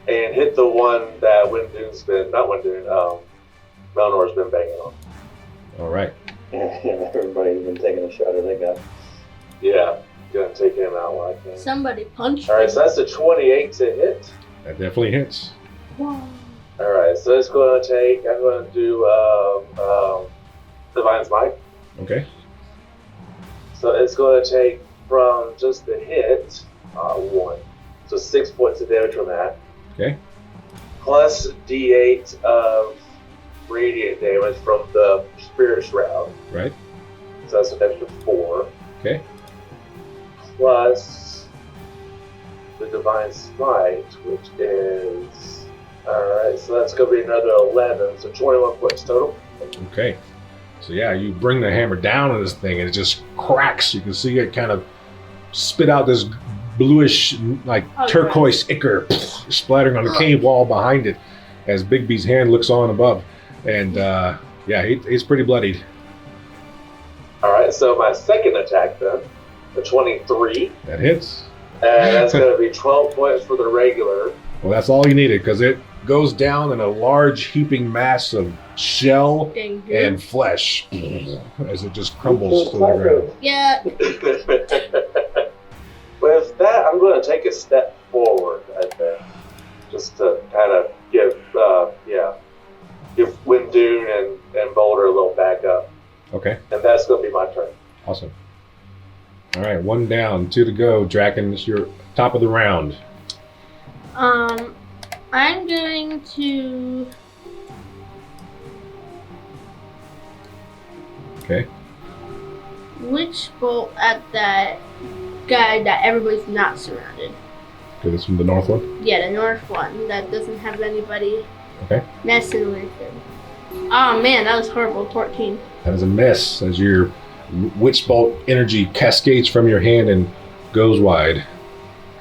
and hit the one that Wendune's been, not Wendune, Mellannor's been banging on. All right. Yeah, everybody's been taking a shot at that guy. Yeah, gonna take him out while I can. Somebody punched All right, me. so that's a 28 to hit. That definitely hits. Wow. All right, so it's going to take, I'm going to do Divine Smite. Okay. So it's going to take from just the hit, 1. So 6 points of damage from that. Okay. Plus D8 of radiant damage from the Spirit Shroud. Right. So that's an extra 4. Okay. Plus the Divine Smite, which is... Alright, so that's going to be another 11. So 21 points total. Okay. So yeah, you bring the hammer down on this thing and it just cracks. You can see it kind of spit out this bluish, like turquoise ichor splattering on the cave wall behind it as Bigby's hand looks on above. And yeah, he's pretty bloodied. Alright, so my second attack then, the 23. That hits. And that's going to be 12 points for the regular. Well, that's all you needed because it goes down in a large heaping mass of shell Dang good. and flesh as it just crumbles to the ground. Yeah. With that, I'm going to take a step forward, I think, just to kind of give Wendune and Boulder a little backup. Okay, And that's going to be my turn. awesome. All right, 1 down, 2 to go. Draken, it's your top of the round. I'm going to Okay. witch bolt at that guy that everybody's not surrounded. Okay, this from the north one. Yeah, the north one that doesn't have anybody Okay. messing with him. Oh man, that was horrible. 14. That is a miss as your witch bolt energy cascades from your hand and goes wide,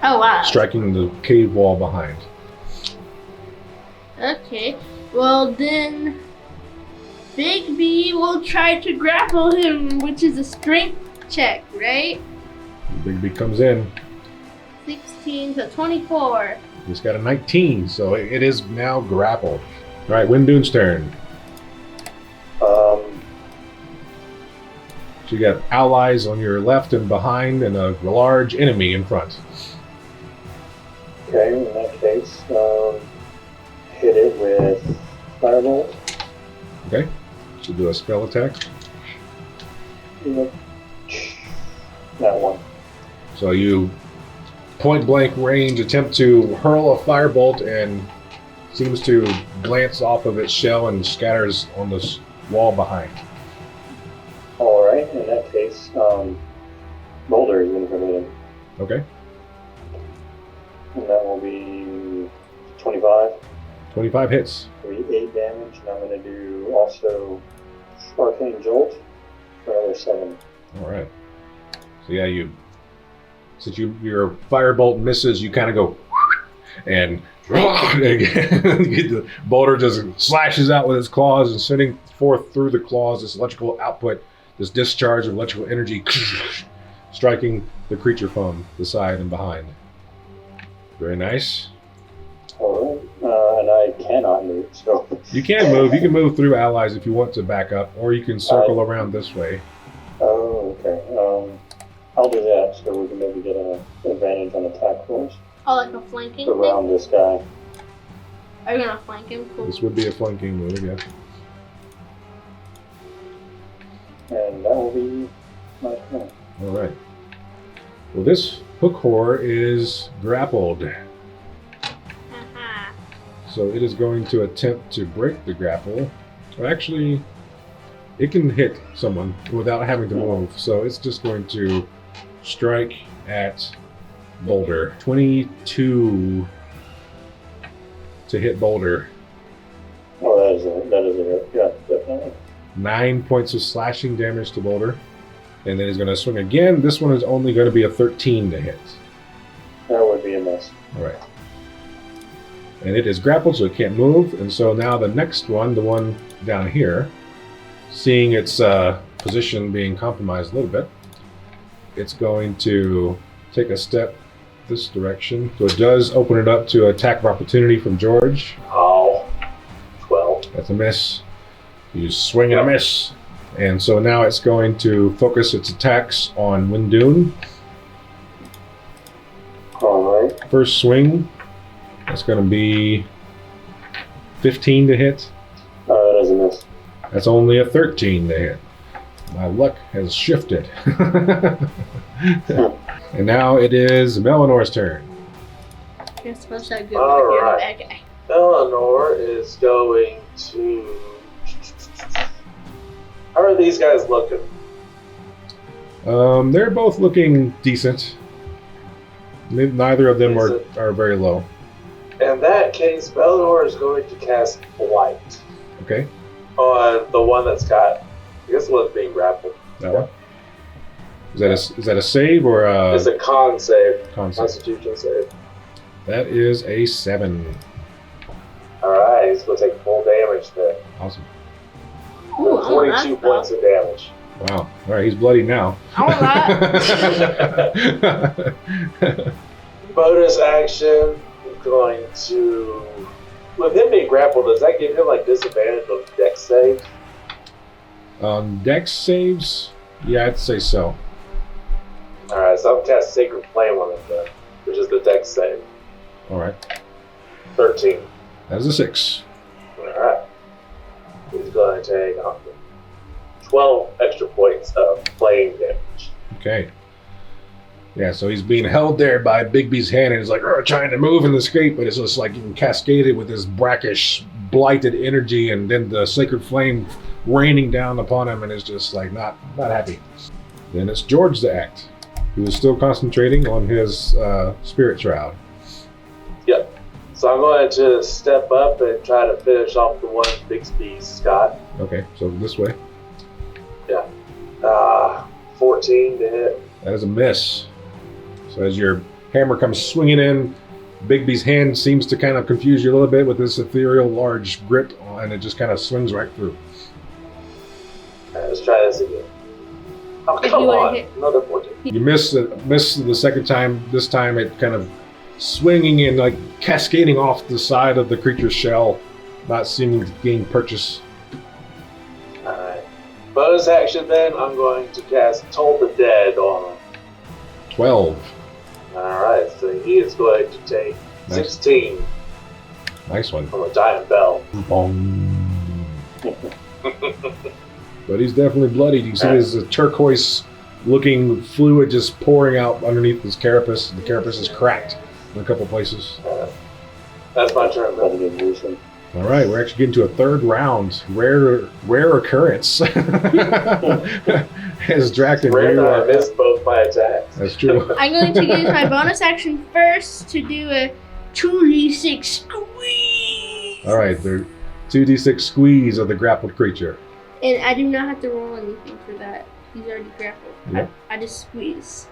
Oh wow. striking the cave wall behind. Okay. Well then, Bigby will try to grapple him, which is a strength check, right? Bigby comes in. 16 to 24. He's got a 19, so it is now grappled. All right, Wendune's turn. So you got allies on your left and behind, and a large enemy in front. Okay, in that case, hit it with Firebolt. Okay, should do a spell attack. Yep. That one. So you point blank range attempt to hurl a firebolt and seems to glance off of its shell and scatters on this wall behind. Alright, in that case, Boulder is going to hit him. Okay, And that will be 25. 25 hits. It'll be 8 damage, and I'm going to do also Arcane Jolt for another 7. All right. So yeah, since your firebolt misses, you kind of go and the boulder just slashes out with its claws and sending forth through the claws this electrical output, this discharge of electrical energy, striking the creature from the side and behind. Very nice. Alright, and I cannot move, so... You can move. You can move through allies if you want to back up, or you can circle around this way. Oh, okay. I'll do that, so we can maybe get an advantage on attack rolls Oh, like a flanking thing? around this guy. Are you gonna flank him? Cool. This would be a flanking move, yeah. And that will be my turn. All right. Well, this hook whore is grappled. Haha. So it is going to attempt to break the grapple. Or actually, it can hit someone without having to move. So it's just going to strike at Boulder. 22 to hit Boulder. Oh, that is a yeah, definitely. 9 points of slashing damage to Boulder. And then he's going to swing again. This one is only going to be a 13 to hit. That would be a miss. All right. And it is grappled, so it can't move. And so now the next one, the one down here, seeing its position being compromised a little bit, it's going to take a step this direction. So it does open it up to attack of opportunity from George. Oh, 12. That's a miss. You swing and a miss. And so now it's going to focus its attacks on Wendune. Alright. First swing, that's going to be 15 to hit. That is a miss. That's only a 13 to hit. My luck has shifted. And now it is Melannor's turn. You're supposed to have good All luck. You're right. a bad guy. Melannor is going to... How are these guys looking? They're both looking decent. Neither of them are very low. In that case, Melannor is going to cast Blight Okay, on the one that's got... I guess the one's being grappled. that one. Is that a save or a It's a con save. con save? Constitution save. That is a 7. Alright, he's going to take full damage there. Awesome. Ooh, I want 22 that points of damage. Wow. All right, he's bloody now. I want that. Bonus action, I'm going to... With him being grappled, does that give him like disadvantage on dex save? Dex saves? Yeah, I'd say so. Alright, so I'm cast Sacred Flame on him then, which is the dex save. All right. 13. That is a 6. Alright. He's going to take 12 extra points of flame damage. Okay. Yeah, so he's being held there by Bigby's hand, and he's like trying to move and escape, but it's just like getting cascaded with this brackish, blighted energy, and then the sacred flame raining down upon him, and it's just like not happy. Then it's George the act, who is still concentrating on his spirit shroud. Yep. So I'm going to step up and try to finish off the one Bixby's got. Okay, so this way. 14 to hit. That is a miss. So as your hammer comes swinging in, Bigby's hand seems to kind of confuse you a little bit with this ethereal large grip, and it just kind of swings right through. try this again. Oh, If come you wanna on. hit- Another 14. You miss the second time. This time it kind of swinging and like cascading off the side of the creature's shell, not seeming to gain purchase. Alright. Bonus action then, I'm going to cast Toll the Dead on him. 12. Alright, so he is going to take Nice. 16 Nice one. from a giant bell. Bong. But he's definitely bloodied. You see his turquoise-looking fluid just pouring out underneath his carapace. The carapace is cracked in a couple places. That's my turn Rather then. than losing. All right, we're actually getting to a third round. Rare occurrence. As Draken, Rare you that I are. missed both my attacks. That's true. I'm going to use my bonus action first to do a 2d6 squeeze. All right, the 2d6 squeeze of the grappled creature. And I do not have to roll anything for that. He's already grappled. Yep. I just squeeze.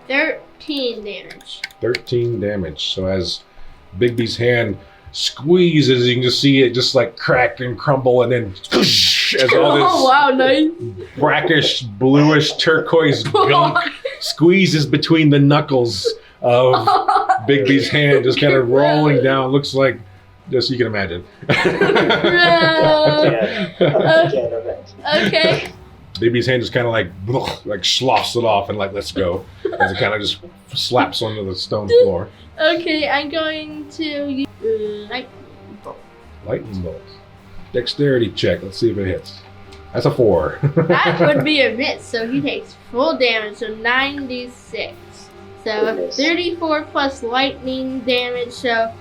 13 damage. 13 damage. So as Bigby's hand squeezes, you can just see it just like crack and crumble, and then as all this Oh wow, nice. brackish, bluish, turquoise gunk squeezes between the knuckles of Bigby's hand, just kind of rolling down. Looks like, just you can imagine. I can't imagine. Okay. Bigby's hand just kind of like sloughs it off and like, let's go, as it kind of just slaps onto the stone floor. Okay, I'm going to use lightning bolt. Lightning bolt. Dexterity check. Let's see if it hits. That's a 4. That would be a miss, so he takes full damage, so 9d6. So Goodness. 34 plus lightning damage, so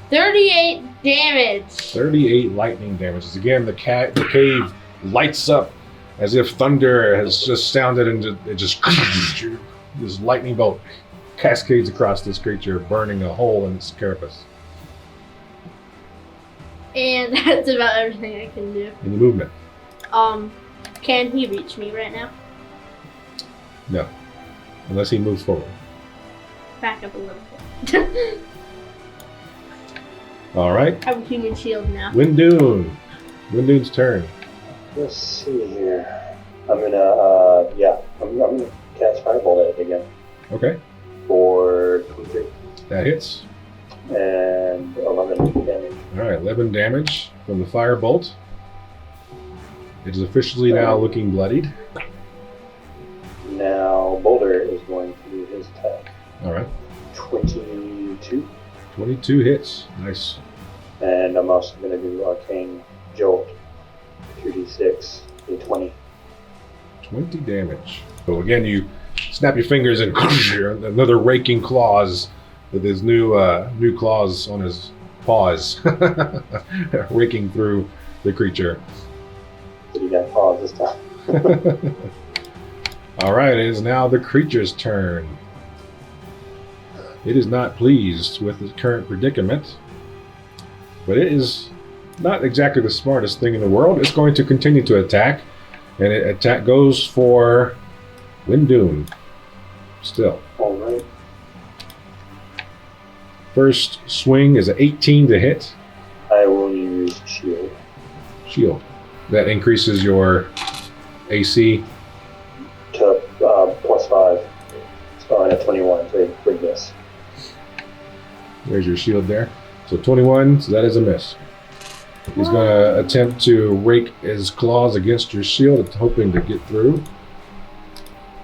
38 damage. 38 lightning damage. Again, the cave lights up as if thunder has just sounded, and it just this lightning bolt cascades across this creature, burning a hole in its carapace. And that's about everything I can do. Any movement? Can he reach me right now? No. Unless he moves forward. Back up a little bit. All right. I have a human shield now. Wendune. Wendune's turn. Let's see here. I'm gonna, I'm gonna cast Firebolt at it again Okay. for 23 That hits. and 11 damage. All right. 11 damage from the firebolt. It is officially now looking bloodied. Now Boulder is going to do his attack. All right. 22, 22 hits. Nice. and I'm also gonna do Arcane Jolt, 2d6, d20. 20 damage. So again, you snap your fingers and another raking claws with his new claws on his paws, raking through the creature. So you got pause this time. All right, it is now the creature's turn. It is not pleased with its current predicament, but it is not exactly the smartest thing in the world. It's going to continue to attack, and it attack goes for Wendune. Still. All right. First swing is an 18 to hit. I will use Shield. Shield. That increases your AC. To +5. So I'm at 21, so it's pretty miss. There's your shield there. So 21, so that is a miss. He's going to attempt to rake his claws against your shield, hoping to get through.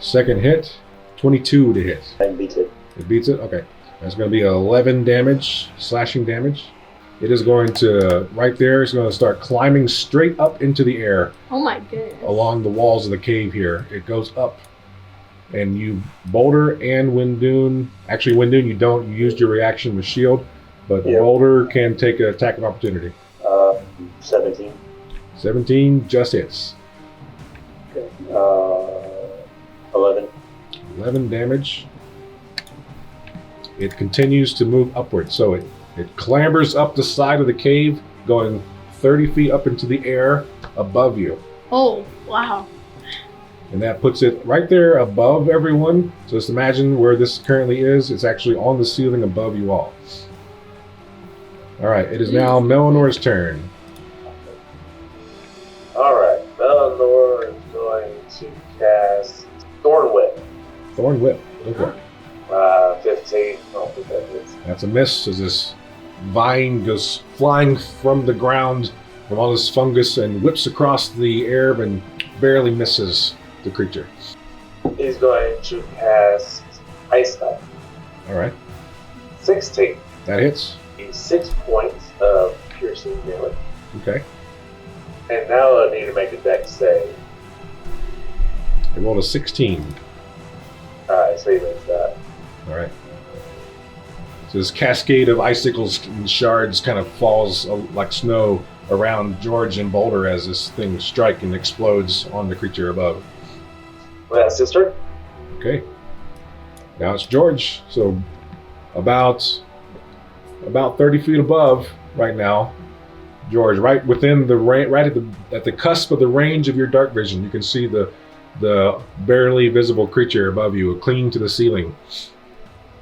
Second hit, 22 to hit. And beats it. It beats it? Okay. That's going to be 11 damage, slashing damage. It is going to, right there, it's going to start climbing straight up into the air Oh my goodness. along the walls of the cave here. It goes up. And you, Boulder and Wendune, actually Wendune, you don't, you used your reaction with shield, but the Yeah. Boulder can take an attack of opportunity. 17. 17 just hits. Okay. 11. 11 damage. It continues to move upward. So it clambers up the side of the cave, going 30 feet up into the air above you. Oh, wow. And that puts it right there above everyone. So just imagine where this currently is. It's actually on the ceiling above you all. All right, it is now Melannor's turn. Alright. to cast Thorn Whip. Thorn Whip. Okay. 15. I don't think that hits. That's a miss as this vine goes flying from the ground from all this fungus and whips across the air and barely misses the creature. He's going to cast Ice Knife. All right. 16. That hits. 6 points of piercing damage. Okay. And now I need to make a dex save. I rolled a 16. Alright, so he makes that. All right. So this cascade of icicles and shards kind of falls like snow around George and Boulder as this thing strikes and explodes on the creature above. Well, that's his turn. Okay. Now it's George. So about 30 feet above right now, George, right within the right at the cusp of the range of your dark vision, you can see the barely visible creature above you, clinging to the ceiling.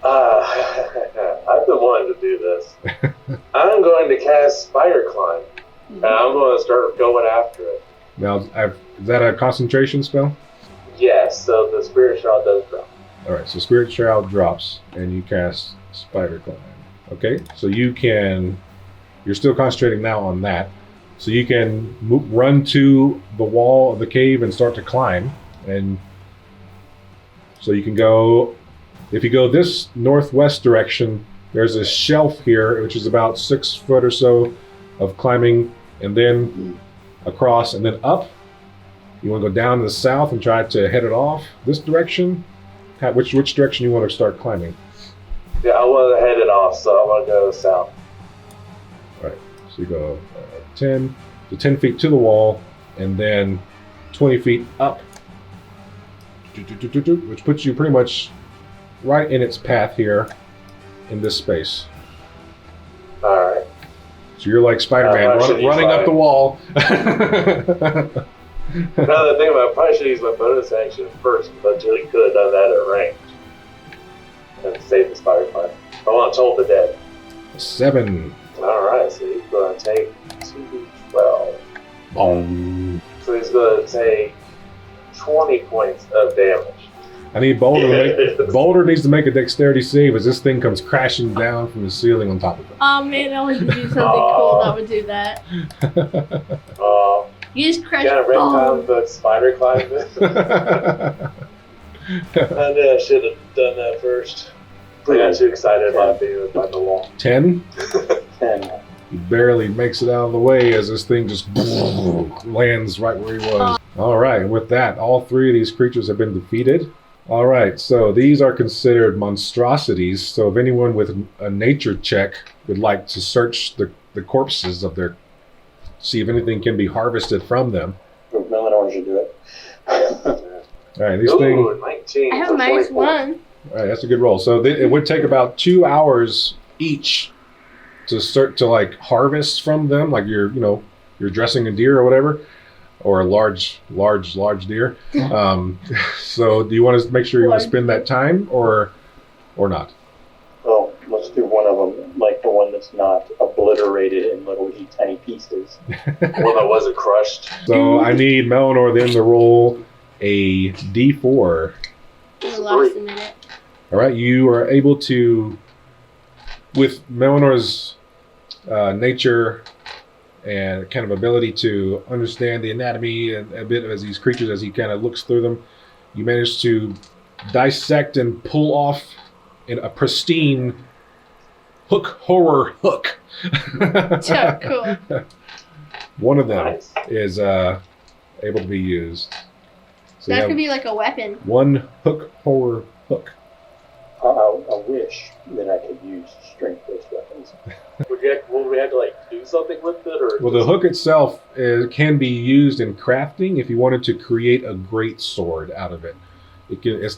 I've been wanting to do this. I'm going to cast Spider Climb, and I'm going to start going after it. Now, is that a concentration spell? Yes, so the Spirit Shroud does drop. All right, so Spirit Shroud drops, and you cast Spider Climb. Okay, so you're still concentrating now on that. So you can run to the wall of the cave and start to climb. And so you can go, if you go this northwest direction, there's a shelf here, which is about 6 foot or so of climbing, and then across and then up. You want to go down to the south and try to head it off this direction? Which direction you want to start climbing? Yeah, I want to head it off, so I want to go south. All right, so you go 10 feet to the wall, and then 20 feet up, which puts you pretty much right in its path here in this space. Alright. So you're like Spider-Man running up the wall. Now the thing about I probably should use my bonus action first, but Julie could have done that at range. And save the Spider Climb. I want to toll the dead. 7. Alright, so he's going to take 2d12. Boom. So he's going to take 20 points of damage. I need Boulder needs to make a dexterity save as this thing comes crashing down from the ceiling on top of him. Oh man, I wanted to do something cool that would do that. You just crush Yeah, red time the Spider Climb. I knew I should have done that first. I got too excited about being on the wall. 10? 10. He barely makes it out of the way as this thing just lands right where he was. All right, with that, all 3 of these creatures have been defeated. All right, so these are considered monstrosities. So if anyone with a nature check would like to search the corpses of their, see if anything can be harvested from them. Melannor should do it. All right, these Ooh, things. 19. I have for a minus 24. 1. All right, that's a good roll. So it would take about 2 hours each to start to like harvest from them, like you're dressing a deer or whatever, or a large deer. So do you want to make sure you want to spend that time or not? Well, let's do one of them, like the one that's not obliterated in little tiny pieces. One that wasn't crushed. So I need Melannor then to roll a d4. I lost a minute. All right, you are able to, with Melanor's nature and kind of ability to understand the anatomy and a bit as these creatures as he kind of looks through them, you manage to dissect and pull off in a pristine horror hook. So cool. One of them Nice. is able to be used. So you That have could be like a weapon. one horror hook. I wish that I could use strength-based weapons. Will we have to like do something with it, or? Well, the hook itself can be used in crafting if you wanted to create a great sword out of it.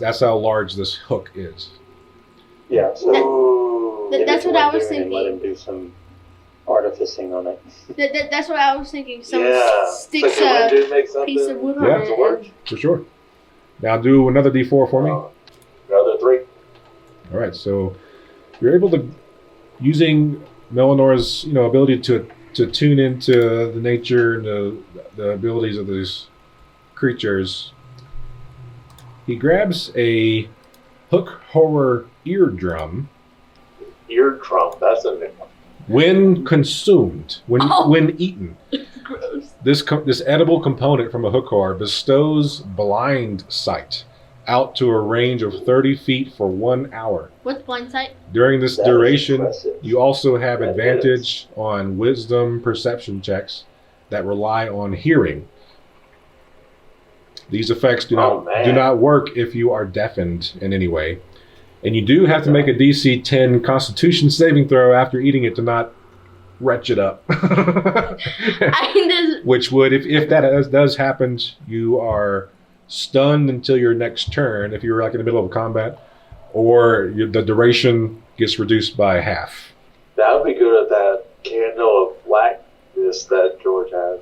That's how large this hook is. Yeah, so Ooh. That's what I was Let him thinking. do some artificing on it. That's what I was thinking. Someone Yeah. sticks So can a Wendune make something piece of wood Yeah. on to work? it. For sure. Now do another d4 for me. Another 3. All right, so you're able to, using Melanor's ability to tune into the nature and the abilities of these creatures, He grabs a hook horror eardrum. Eardrum, that's a new one. When consumed, when Oh. when eaten, Gross. this edible component from a hook horror bestows blind sight out to a range of 30 feet for 1 hour. What's blind sight? During this That is duration, impressive. you also have That advantage on wisdom perception checks that rely on hearing. These effects do Oh, man. not work if you are deafened in any way. And you do have to make a DC 10 Constitution saving throw after eating it to not retch it up. I just, Which would, if that does happen, you are stunned until your next turn if you're like in the middle of a combat, or the duration gets reduced by half. That would be good at that candle of blackness that George has.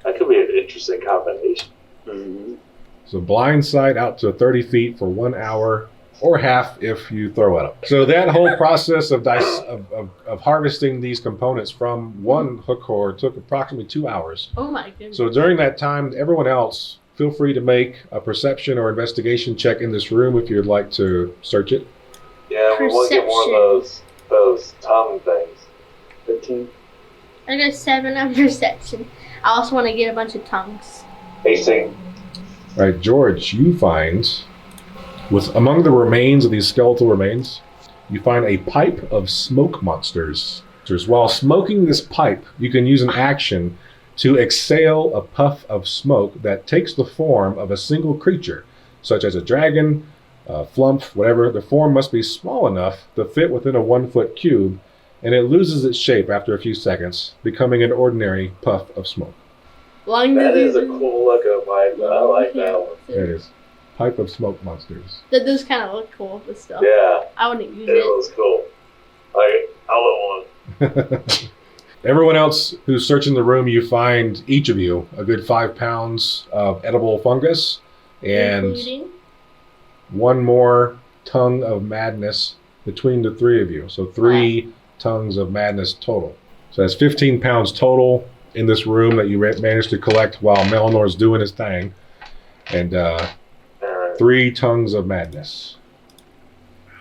That could be an interesting combination. Mm-hmm. So blind sight out to 30 feet for 1 hour, or half if you throw it up. So that whole process of harvesting these components from one hook horror took approximately 2 hours. oh my goodness. So during that time, everyone else, feel free to make a perception or investigation check in this room if you'd like to search it. Yeah, we want to get more of those tongue things. 15. I got 7 on perception. I also want to get a bunch of tongues. 18. All right, George, you find, among the remains of these skeletal remains, you find a pipe of smoke monsters. While smoking this pipe, you can use an action to exhale a puff of smoke that takes the form of a single creature, such as a dragon, flump, whatever. The form must be small enough to fit within a 1-foot cube, and it loses its shape after a few seconds, becoming an ordinary puff of smoke. That is a cool looking pipe. I like that one. There it is. Pipe of smoke monsters. That does kind of look cool, but still. Yeah, I wouldn't use it it. was cool. I want one. Everyone else who's searching the room, you find, each of you, a good 5 pounds of edible fungus and Including? 1 more tongue of madness between the 3 of you. So 3 tongues of madness total. So that's 15 pounds total in this room that you managed to collect while Melannor's doing his thing. And Alright. 3 tongues of madness.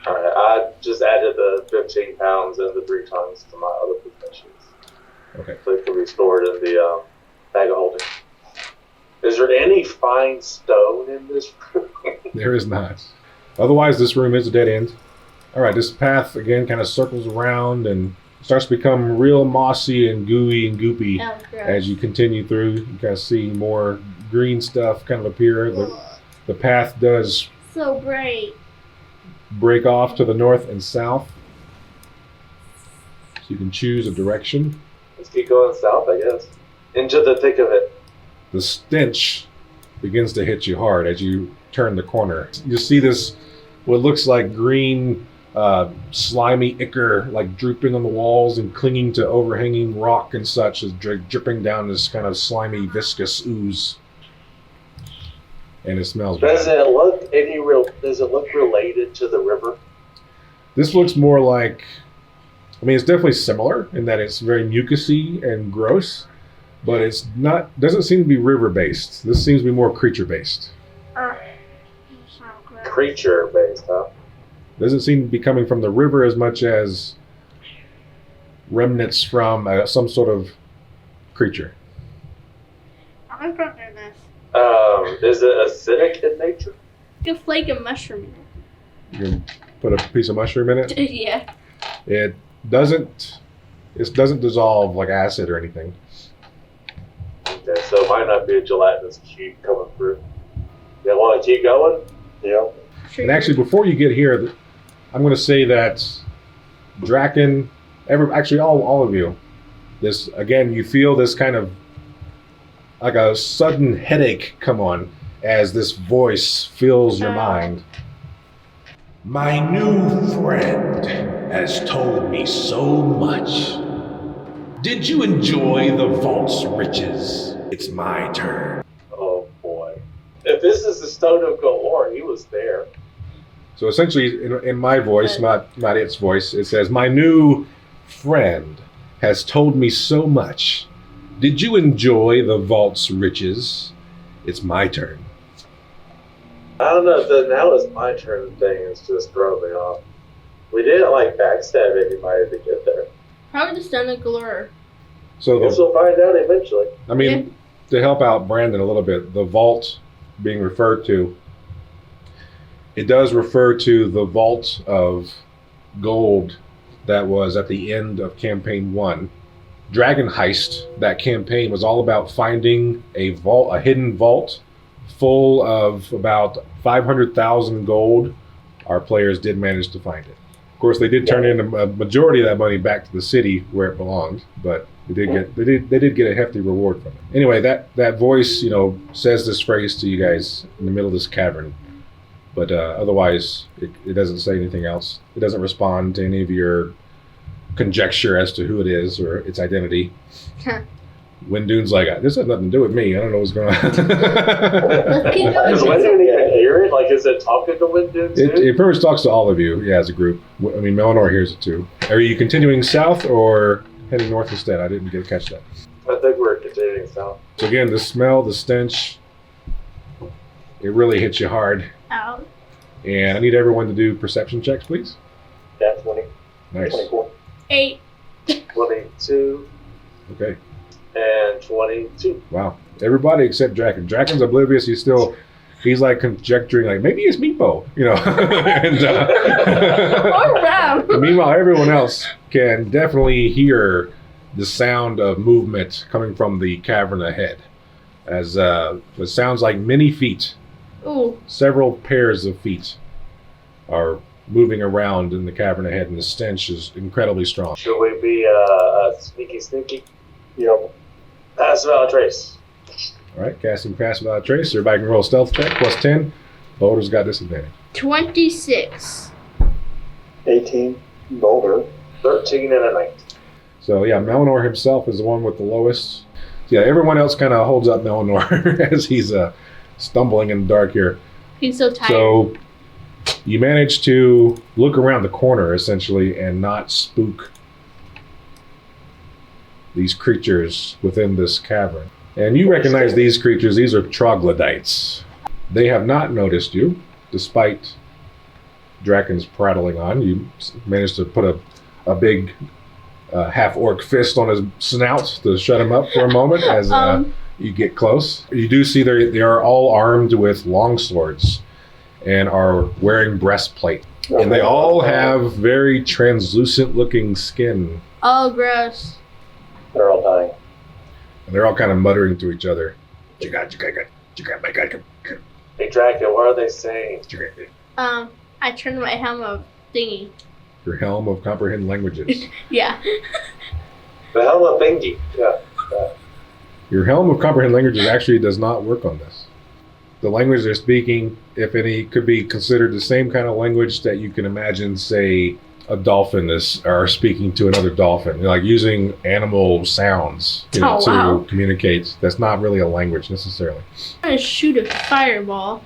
Alright, I just added the 15 pounds and the 3 tons to my other possessions. Okay. So it can be stored in the bag of holding. Is there any fine stone in this room? There is not. Otherwise, this room is a dead end. All right, this path, again, kind of circles around and starts to become real mossy and gooey and goopy Oh, gross. as you continue through. You kind of see more green stuff kind of appear. The path does So bright. break off to the north and south. So you can choose a direction. Let's keep going south, I guess. Into the thick of it. The stench begins to hit you hard as you turn the corner. You see this, what looks like green, slimy ichor, like drooping on the walls and clinging to overhanging rock and such, as dripping down this kind of slimy, viscous ooze. And it smells Does bad. it look related to the river? This looks more like, I mean, it's definitely similar in that it's very mucusy and gross, but it's not, doesn't seem to be river based. This seems to be more creature based. Creature based, huh? Doesn't seem to be coming from the river as much as remnants from some sort of creature. I'm from this. Is it acidic in nature? Like a flake of mushroom. You can put a piece of mushroom in it. Yeah. It doesn't dissolve like acid or anything. Okay, so it might not be a gelatinous cube coming through. You want to keep going? Yeah. Sure. And actually, before you get here, I'm going to say that Draken, all of you, this again, you feel this kind of like a sudden headache come on as this voice fills your mind. My new friend has told me so much. Did you enjoy the vault's riches? It's my turn. Oh boy. If this is the Stone of Galore, he was there. So essentially, in my voice, not its voice, it says, my new friend has told me so much. Did you enjoy the vault's riches? It's my turn. I don't know. Now it's my turn thing. It's just throwing me off. We didn't like backstab anybody to get there. Probably just done a galore. So Guess we'll find out eventually. I mean, to help out Brandon a little bit, the vault being referred to, it does refer to the vault of gold that was at the end of campaign 1. Dragon Heist, that campaign was all about finding a vault, a hidden vault full of about 500,000 gold. Our players did manage to find it. Of course, they did turn in a majority of that money back to the city where it belonged, but they did get a hefty reward from it. Anyway, that voice, says this phrase to you guys in the middle of this cavern, but otherwise it doesn't say anything else. It doesn't respond to any of your conjecture as to who it is or its identity. Wendune's like, this has nothing to do with me. I don't know what's going on. Does Wendune even hear it? Like, is it talking to Wendune too? It pretty much talks to all of you, as a group. I mean, Melannor hears it too. Are you continuing south or heading north instead? I didn't catch that. I think we're continuing south. So again, the smell, the stench, it really hits you hard. Out. And I need everyone to do perception checks, please. Yeah, 20. Nice. 24. 8. 22 Okay. and 22. Wow. Everybody except Draken. Draken's oblivious. He's like conjecturing, like, maybe it's Meepo, and Or Ram. meanwhile, everyone else can definitely hear the sound of movement coming from the cavern ahead, as it sounds like many feet, Ooh. several pairs of feet, are moving around in the cavern ahead, and the stench is incredibly strong. Should we be sneaky? Yep. Pass without a trace. All right, casting Pass Without a Trace. Everybody can roll a stealth check, plus 10. Boulder's got disadvantage. 26. 18. Boulder. 13 and a 19. So yeah, Melannor himself is the one with the lowest. Yeah, everyone else kind of holds up Melannor as he's stumbling in the dark here. He's so tired. So you manage to look around the corner essentially and not spook these creatures within this cavern. And you recognize these creatures. These are troglodytes. They have not noticed you, despite Draken's prattling on. You managed to put a big half-orc fist on his snout to shut him up for a moment as you get close. You do see they are all armed with longswords and are wearing breastplate. And they all have very translucent-looking skin. Oh, gross. They're all dying. And they're all kind of muttering to each other. Hey, Draken, what are they saying? I turned my helmet thingy. Your helm of comprehend languages. Yeah. The hell of thingy. Yeah. Your helm of comprehend languages actually does not work on this. The language they're speaking, if any, could be considered the same kind of language that you can imagine, say, a dolphin are speaking to another dolphin, like using animal sounds to communicate. That's not really a language necessarily. I'm gonna shoot a fireball.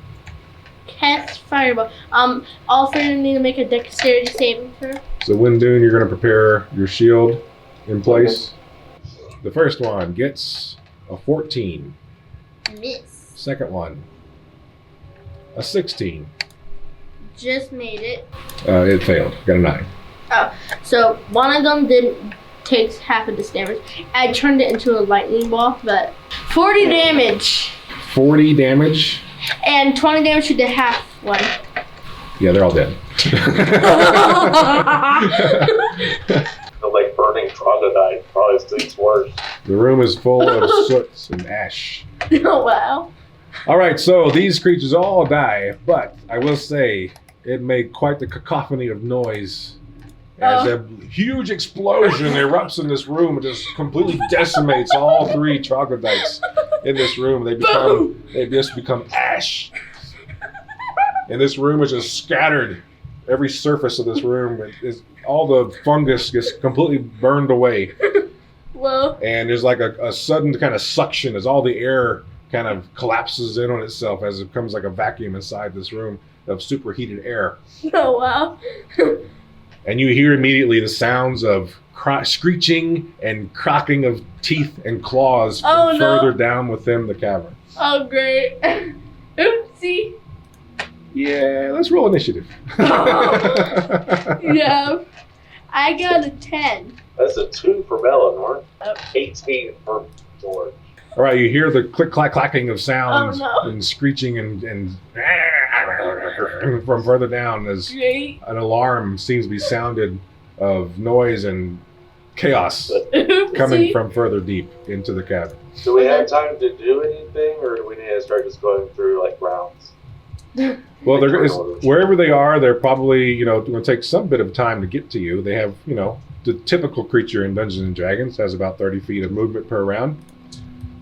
Cast fireball. All three of them need to make a dexterity saving throw. So Wendune, you're going to prepare your shield in place. The first one gets a 14. Miss. Second one, a 16. Just made it. It failed. Got a 9. Oh, so one of them takes half of this damage. I turned it into a lightning ball, but 40 damage. 40 damage. And 20 damage to the half one. Yeah, they're all dead. The like burning troglodyte probably stinks worse. The room is full of soot and ash. Oh, wow. All right, so these creatures all die, but I will say it made quite the cacophony of noise as a huge explosion erupts in this room and just completely decimates all 3 troglodytes in this room. They just become ash. And this room is just scattered. Every surface of this room all the fungus gets completely burned away. Whoa. And there's like a sudden kind of suction as all the air kind of collapses in on itself as it becomes like a vacuum inside this room of superheated air. Oh, wow. And you hear immediately the sounds of screeching and cracking of teeth and claws further down within the cavern. Oh, great. Oopsie. Yeah, let's roll initiative. Yeah. I got a 10. That's a 2 for Melannor. Oh. 18 for George. All right, you hear the clacking of sounds Oh, no. and screeching and from further down as Great. an alarm seems to be sounded of noise and chaos coming from further deep into the cavern. Do we have time to do anything, or do we need to start just going through like rounds? Well, wherever they are, they're probably, going to take some bit of time to get to you. They have, the typical creature in Dungeons and Dragons has about 30 feet of movement per round.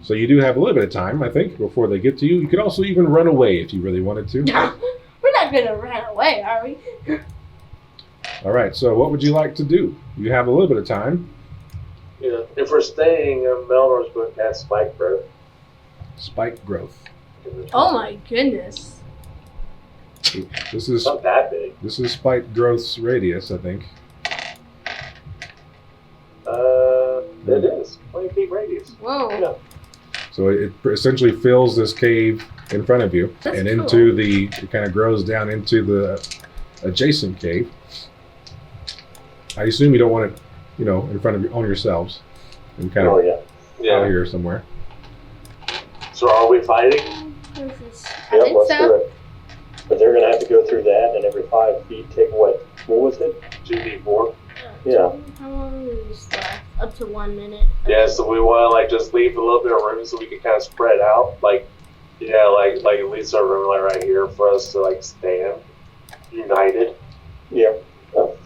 So you do have a little bit of time, I think, before they get to you. You could also even run away if you really wanted to. We're not going to run away, are we? All right, so what would you like to do? You have a little bit of time. Yeah. If we're staying, Melnor's going to cast Spike Growth. Spike growth. Oh my goodness. This is Not that big. This is Spike growth's radius, I think. It is 20 feet radius. Whoa. Yeah. So it essentially fills this cave in front of you, That's and cool. into it kind of grows down into the adjacent cave. I assume you don't want it, in front of you on yourselves, and kind of Oh yeah. out Yeah. here somewhere. So are we fighting? What is this? I Yep, think let's so. do it. But they're gonna have to go through that, and every 5 feet take what was it? 2d4. Yeah. How long is this last? Up to 1 minute. Yeah, so we want to just leave a little bit of room so we can kind of spread out. Like at least a room right here for us to stand united. Yep.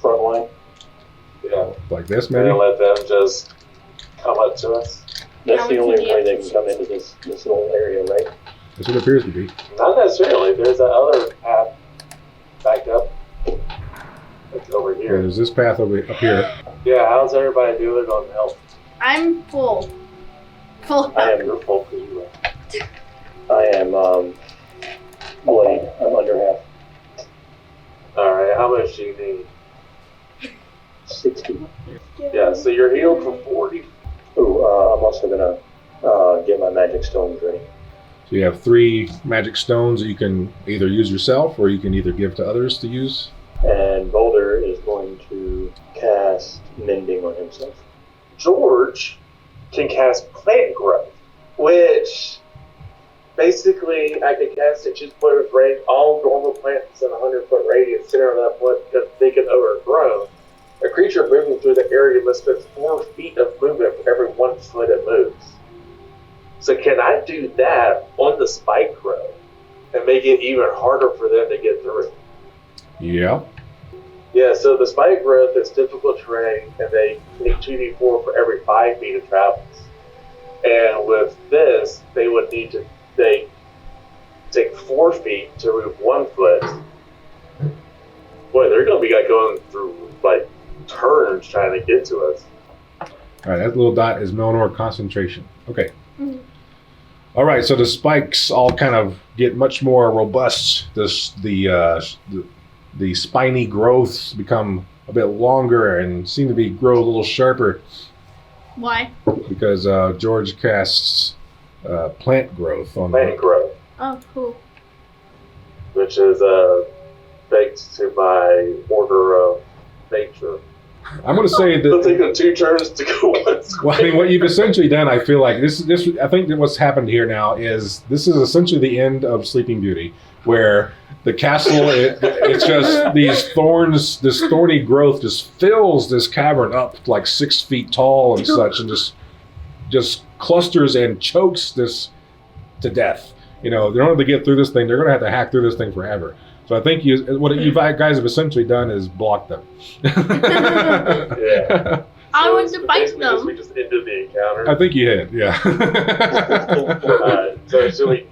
Front line. Yeah. Like this, maybe? And let them just come up to us. That's How the much only do you way have they to can come into this little area, right? That's what it appears to be. Not necessarily. There's that other path back up. It's over Yeah, here. there's this path up here. Yeah, how's everybody doing on health? I'm full. Full. I am. You're full because you I am blade. I'm under half. Alright, how much do you need? 60. Yeah, so you're healed for 40. Ooh, I'm also gonna get my magic stones ready. So you have 3 magic stones that you can either use yourself or you can either give to others to use. And Boulder is going to cast Mending on himself. George can cast Plant Growth, which basically I can cast it just put range all normal plants in a 100-foot radius center of that point because they can overgrow. A creature moving through the area must spend 4 feet of movement for every 1 foot it moves. So can I do that on the Spike Growth and make it even harder for them to get through? Yeah. Yeah, so the Spike Growth is difficult terrain, and they need 2d4 for every 5 feet of travels. And with this, they would need to take 4 feet to move 1 foot. Boy, they're going to be going through turns trying to get to us. All right, that little dot is Melannor concentration. Okay. Mhm. All right, so the spikes all kind of get much more robust. The spiny growths become a bit longer and seem to grow a little sharper Why? because George casts plant growth on Plant Growth, Oh, cool. which is baked to my order of nature. I'm going to say It'll that. take them 2 turns to go 1 square. Well, I mean, what you've essentially done, I feel like this. I think that what's happened here now is this is essentially the end of Sleeping Beauty, where the castle it's just these thorns, this thorny growth just fills this cavern up like 6 feet tall and such, and just clusters and chokes this to death. In order to get through this thing, they're going to have to hack through this thing forever. So I think what you guys have essentially done is block them. Yeah. I want So to fight basically them. We just ended the encounter. I think you had, yeah. So should we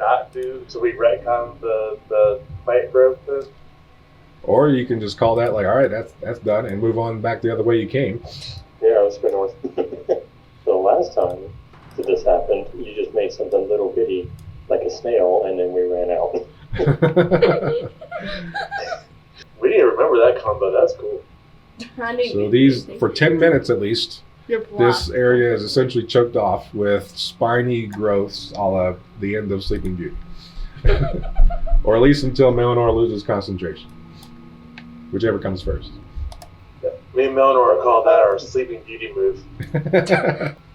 retcon the Plant Growth then? Or you can just call that all right, that's done, and move on back the other way you came. Yeah, I was gonna. So last time that this happened, you just made something little bitty like a snail, and then we ran out. We didn't remember that combo. That's cool. I didn't So get these, anything. for 10 minutes at least, You're this blocked. area is essentially choked off with spiny growths a la the end of Sleeping Beauty. Or at least until Melannor loses concentration. Whichever comes first. Me and Melannor call that our Sleeping Beauty move.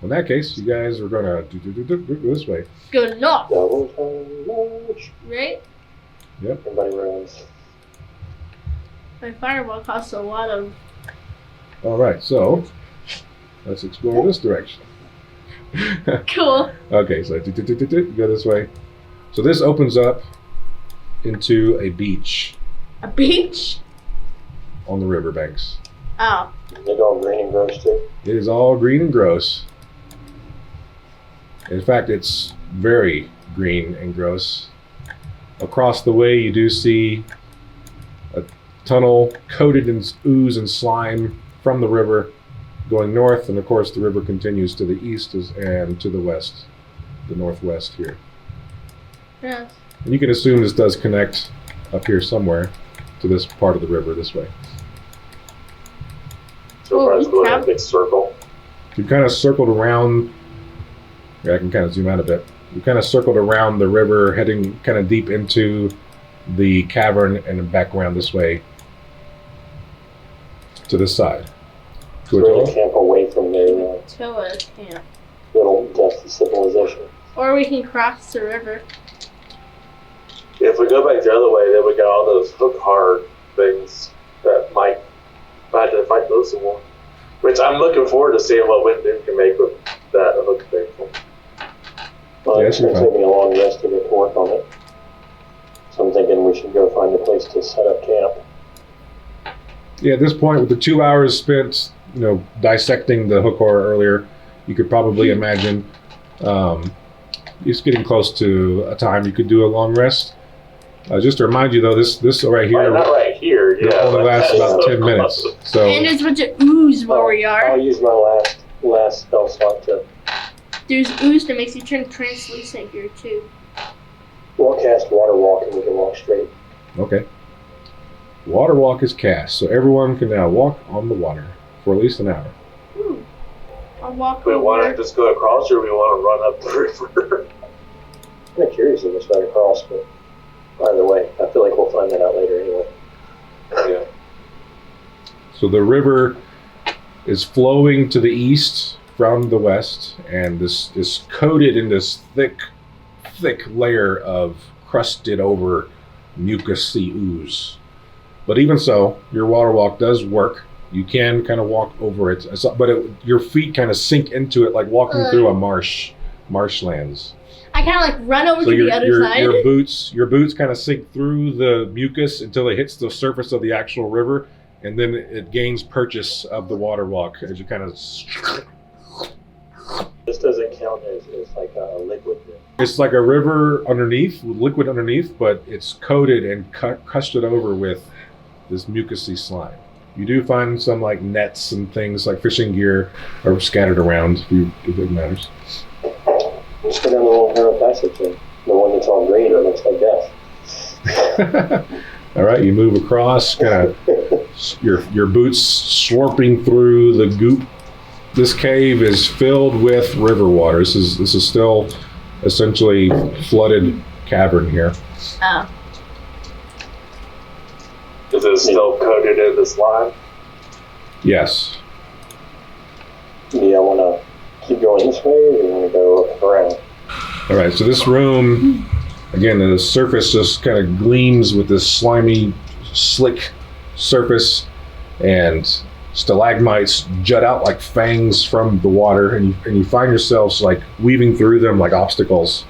In that case, you guys are gonna go this way. Go north, Double time march. right? Yep. Everybody runs. My fireball costs a lot of. Alright, so let's explore this direction. Cool. Okay, so go this way. So this opens up into a beach A beach? on the riverbanks. Oh. They go all green and gross too. It is all green and gross. In fact, it's very green and gross. Across the way, you do see a tunnel coated in ooze and slime from the river going north, and of course the river continues to the east and to the west, the northwest here. Yes. And you can assume this does connect up here somewhere to this part of the river this way. So far, it's going in a big circle. You've kind of circled around. Yeah, I can kind of zoom out a bit. You kind of circled around the river, heading kind of deep into the cavern and then back around this way to this side. We're going to Kuo'toa? camp away from their Toa camp. little depth of civilization. Or we can cross the river. If we go back the other way, then we got all those hook hard things that might have to fight those some more. Which I'm looking forward to seeing what Wendune can make with that hook thing. Well, Yeah, it's going to take me a long rest to get to work on it. So I'm thinking we should go find a place to set up camp. Yeah, at this point, with the 2 hours spent, dissecting the hook horror earlier, you could probably imagine it's getting close to a time you could do a long rest. Just to remind you, though, this right here Not right here, it yeah. only lasts about 10 minutes. So And there's a bunch of ooze where we I'll are. use my last spell slot to There's ooze that makes you turn translucent here, too. cast water walk and we can walk straight. okay. Water walk is cast, so everyone can now walk on the water for at least an hour. I'll walk We want to over. just go across, or we want to run up the river? I'm kind of curious if it's right across, but either way, I feel like we'll find that out later anyway. Yeah. So the river is flowing to the east from the west, and this is coated in this thick layer of crusted over mucousy ooze. But even so, your water walk does work. You can kind of walk over it, but your feet kind of sink into it like walking through a marshlands. I kind of run over So to the other side. your boots kind of sink through the mucus until it hits the surface of the actual river, and then it gains purchase of the water walk as you kind of. This doesn't count as like a liquid. It's like a river underneath, with liquid underneath, but it's coated and crusted over with this mucousy slime. You do find some like nets and things like fishing gear are scattered around if it matters. Let's go down the little narrow passage then. The one that's all green that looks like death. All right, you move across, kind of your boots slurping through the goop. This cave is filled with river water. This is still essentially flooded cavern here. Oh. Is it still coated in the slime? Yes. Do you want to keep going this way, or do you want to go up and around? All right, so this room, again, the surface just kind of gleams with this slimy, slick surface, and stalagmites jut out like fangs from the water, and you find yourselves like weaving through them like obstacles.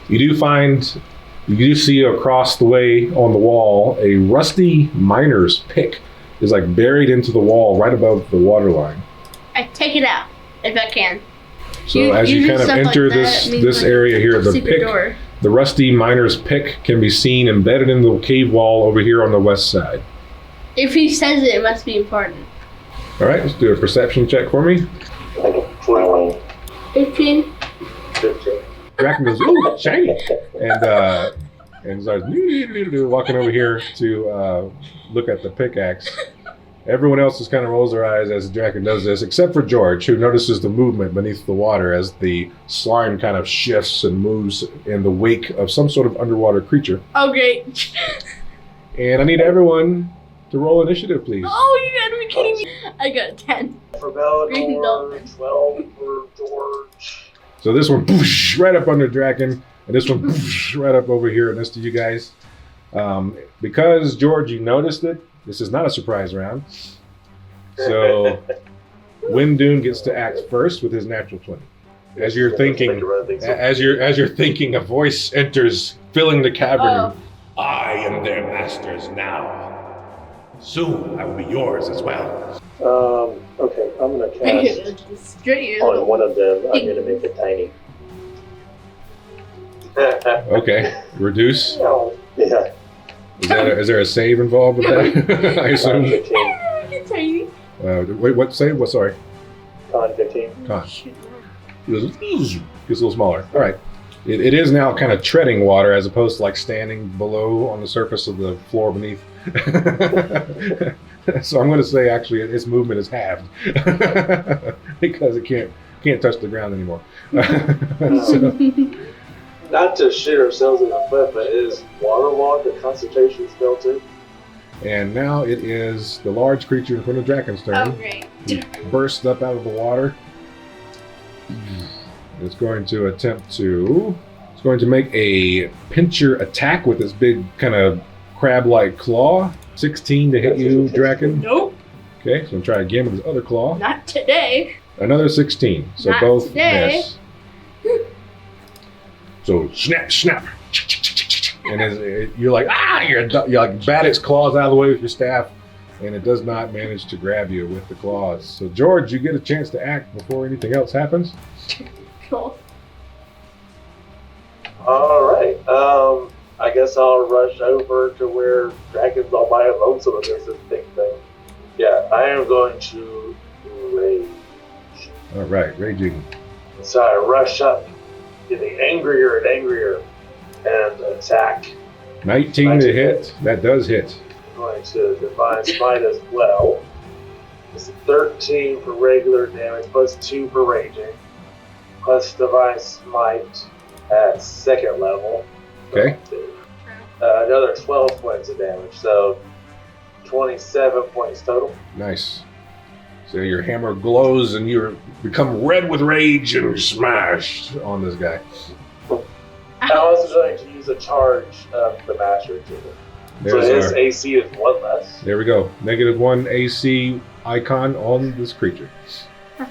You do see across the way on the wall a rusty miner's pick is like buried into the wall right above the water line. I take it out, if I can. So as you Usually kind of stuff like enter that means this like area here, the secret pick, door. the rusty miner's pick can be seen embedded in the cave wall over here on the west side. If he says it, it must be important. All right, let's do a perception check for me. Like a 21. 15. 15. Draken goes, ooh, shiny, and starts walking over here to look at the pickaxe. Everyone else just kind of rolls their eyes as Draken does this, except for George, who notices the movement beneath the water as the slime kind of shifts and moves in the wake of some sort of underwater creature. Oh, great. And I need everyone to roll initiative, please. Oh, you gotta be kidding me. I got a 10. For Green Melannor, Dolphin. 12 for George. So this one, boosh, right up under Draken, and this one, boosh, right up over here next to you guys. Because, George, you noticed it, this is not a surprise round. So, Wendune gets to act first with his natural 20. As you're thinking, as you're thinking, a voice enters, filling the cavern. I am their masters now. Soon I will be yours as well. Okay, I'm gonna cast Straight on one of them. I'm gonna make it tiny. Okay, reduce. Yeah. Is there a save involved with that? I assume. 15. Tiny. Wait, what save? What? Sorry. Con 15. Con. Gets a little smaller. All right. It is now kind of treading water as opposed to like standing below on the surface of the floor beneath. So I'm going to say actually its movement is halved because it can't touch the ground anymore. So, Not to shoot ourselves in the foot, but is waterlogged a concentration spell too? and now it is the large creature in front of Draken's turn. Oh, great. He bursts up out of the water. It's going to attempt to... It's going to make a pincher attack with its big kind of crab-like claw. 16 to hit you, Draken. Nope. Okay, so I'm try again with his other claw. Not today. Another 16. So Not both today. miss. So snap, snap. And you're like, you're like bat its claws out of the way with your staff, and it does not manage to grab you with the claws. So George, you get a chance to act before anything else happens. Cool. All right. I guess I'll rush over to where Dragon's all by lonesome against this big thing. Yeah, I am going to rage. All right, raging. So I rush up, getting angrier and angrier, and attack. 19 to hit. That does hit. I'm going to Divine Smite as well. It's 13 for regular damage, plus 2 for raging, plus Divine Smite at 2nd level. Okay. Another 12 points of damage, so 27 points total. Nice. So your hammer glows and you become red with rage and smashed on this guy. I'm also going to use a charge of the Master too. So his AC is 1 less. There we go. -1 AC icon on this creature. And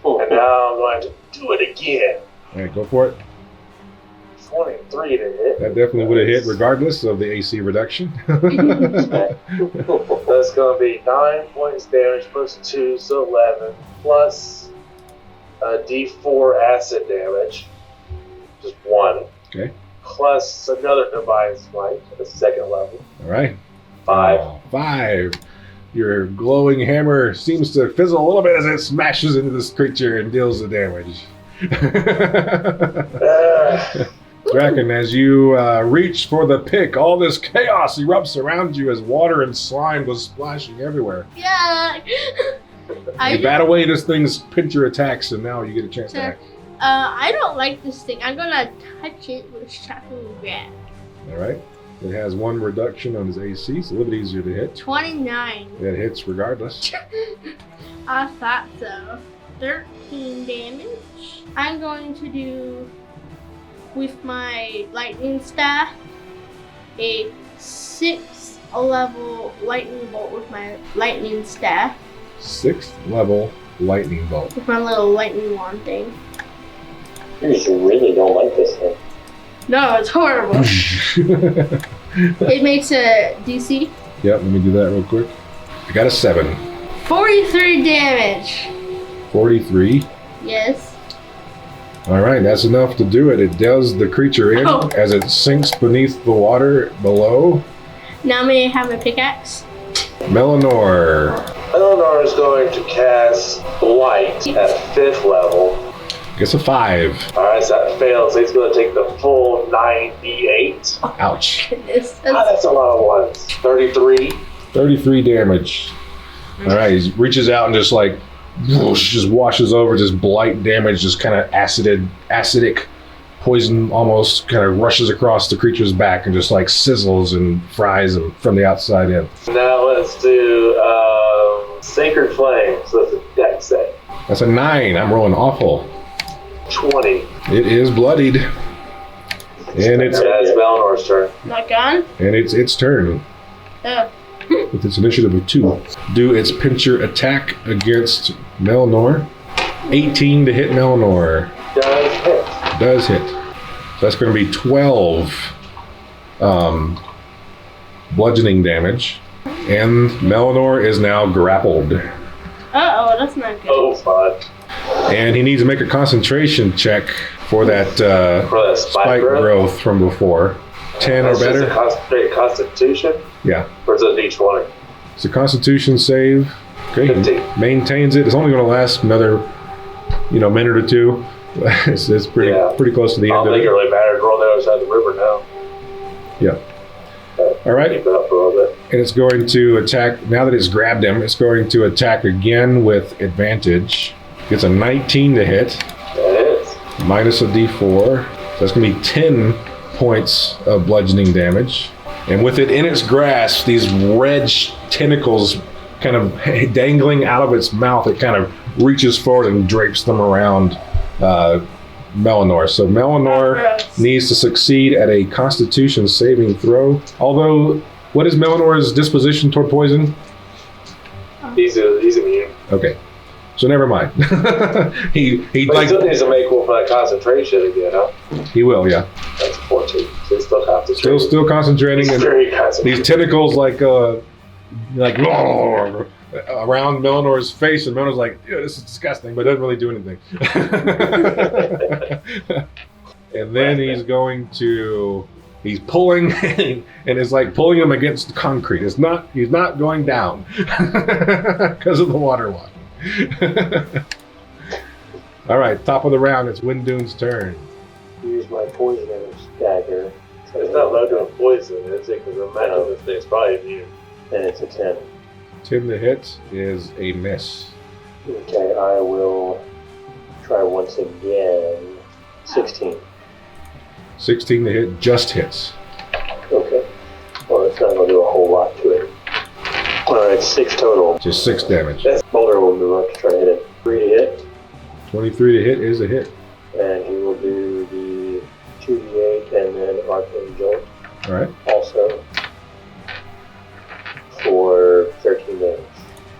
now I'm going to do it again. All right, go for it. 23 to hit. That definitely would have hit regardless of the AC reduction. That's going to be 9 points damage plus 2, so 11, plus D4 acid damage, just 1. Okay. Plus another Divine Smite at the 2nd level. All right. 5. 5. Your glowing hammer seems to fizzle a little bit as it smashes into this creature and deals the damage. Draken, as you reach for the pick, all this chaos erupts around you as water and slime goes splashing everywhere. Yeah. You bat away this thing's pincher attacks, and now you get a chance to act. I don't like this thing. I'm gonna touch it with shocking grab. All right. It has 1 reduction on his AC, so a little bit easier to hit. 29. It hits regardless. I thought so. 13 damage. I'm going to do, with my lightning staff, a 6th level lightning bolt with my lightning staff. 6th level lightning bolt. With my little lightning wand thing. You just really don't like this thing. No, it's horrible. It makes a DC. Yep, let me do that real quick. I got a 7. 43 damage. 43. Yes. All right, that's enough to do it. It does the creature in as it sinks beneath the water below. Now may I have a pickaxe? Melannor. Melannor is going to cast Light at 5th level. Gets a 5. Alright, so that fails. He's going to take the full 9d8. Ouch. Goodness. That's a lot of ones. 33. 33 damage. All right, he reaches out and just like whoosh, just washes over, just blight damage, just kind of acidic poison almost kind of rushes across the creature's back and just like sizzles and fries them from the outside in. Now let's do Sacred Flame. So that's a dex save. That's a 9. I'm rolling awful. 20. It is bloodied. And it's That's Melanor's turn. Not gone? and it's turn Oh. with its initiative of 2. Do its pincher attack against Melannor. 18 to hit Melannor. Does hit. Does hit. So that's going to be 12 bludgeoning damage. And Melannor is now grappled. Uh-oh, that's not good. Oh, fun. And he needs to make a concentration check for that For that spike growth. growth from before. 10 or That's just a better? straight Constitution? Yeah. Or is it D20? It's a Constitution save. Okay, he 15. maintains it. It's only going to last another, minute or two. it's pretty Yeah. pretty close to the I end don't of think it it. really matters. We're on the other side of the river now. Yeah. All right, Keep it up for a little bit. and it's going to attack. Now that it's grabbed him, it's going to attack again with advantage. Gets a 19 to hit, That is. minus a D4. So that's going to be 10 points of bludgeoning damage. And with it in its grasp, these red tentacles kind of dangling out of its mouth, it kind of reaches forward and drapes them around Melannor. So Melannor Gross. needs to succeed at a Constitution saving throw. Although, what is Mellannor's disposition toward poison? He's immune. Okay, so never mind. he But he like still needs to make one for that concentration again, huh? he will, yeah. That's 14. So he's still concentrating. Still concentrating, He's and very concentrated. these tentacles like around Melanor's face, and Melanor's like, "Yeah, this is disgusting," but doesn't really do anything. And then he's he's pulling, and it's like pulling him against concrete. He's not going down because of the water walking. All right, top of the round. It's Wendune's turn. Use my poisonous dagger. It's not low to poison, is it? Because imagine this thing's probably immune. And it's a 10. 10 to hit is a miss. Okay, I will try once again. 16. 16 to hit just hits. Okay. Well, it's not going to do a whole lot to it. Alright, 6 total. Just 6 damage. Boulder will move up to try to hit it. 3 to hit, 23 to hit is a hit. and he will do the 2d8 and then Arcane Jolt All right. also for 13 damage.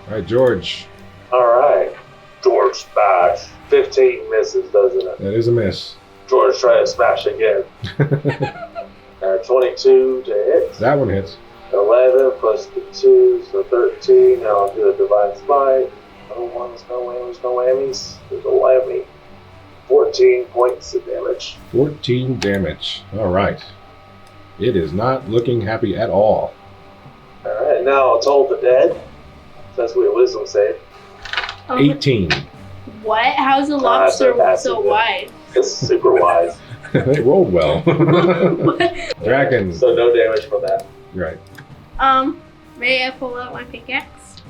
All right, George. Alright. George smash. 15 misses, doesn't it? That is a miss. George try to smash again. 22 to hit. That one hits. 11 plus the 2, so 13. Now I'll do a Divine Smite. No ones, no whammies, no whammies. There's a whammy. 14 points of damage. 14 damage. All right. It is not looking happy at all. Alright, now I'll toll the dead. That's what a wisdom save. 18. What? How's a that's lobster fantastic. so wide? It's super wise. It rolled well. Draken. So no damage from that. Right. May I pull out my pickaxe?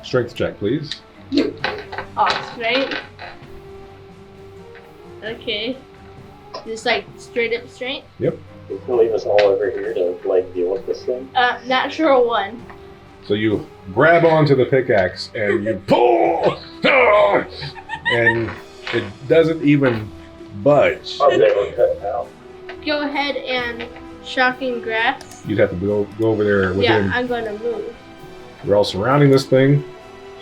Strength check, please. Oh, straight. Okay. Just like straight up straight. You can leave us all over here to like deal with this thing. Natural 1. So you grab onto the pickaxe and you pull, and it doesn't even budge. I'm never cut now. Go ahead and shocking grass. You'd have to go over there with Yeah, him. I'm gonna move. We're all surrounding this thing.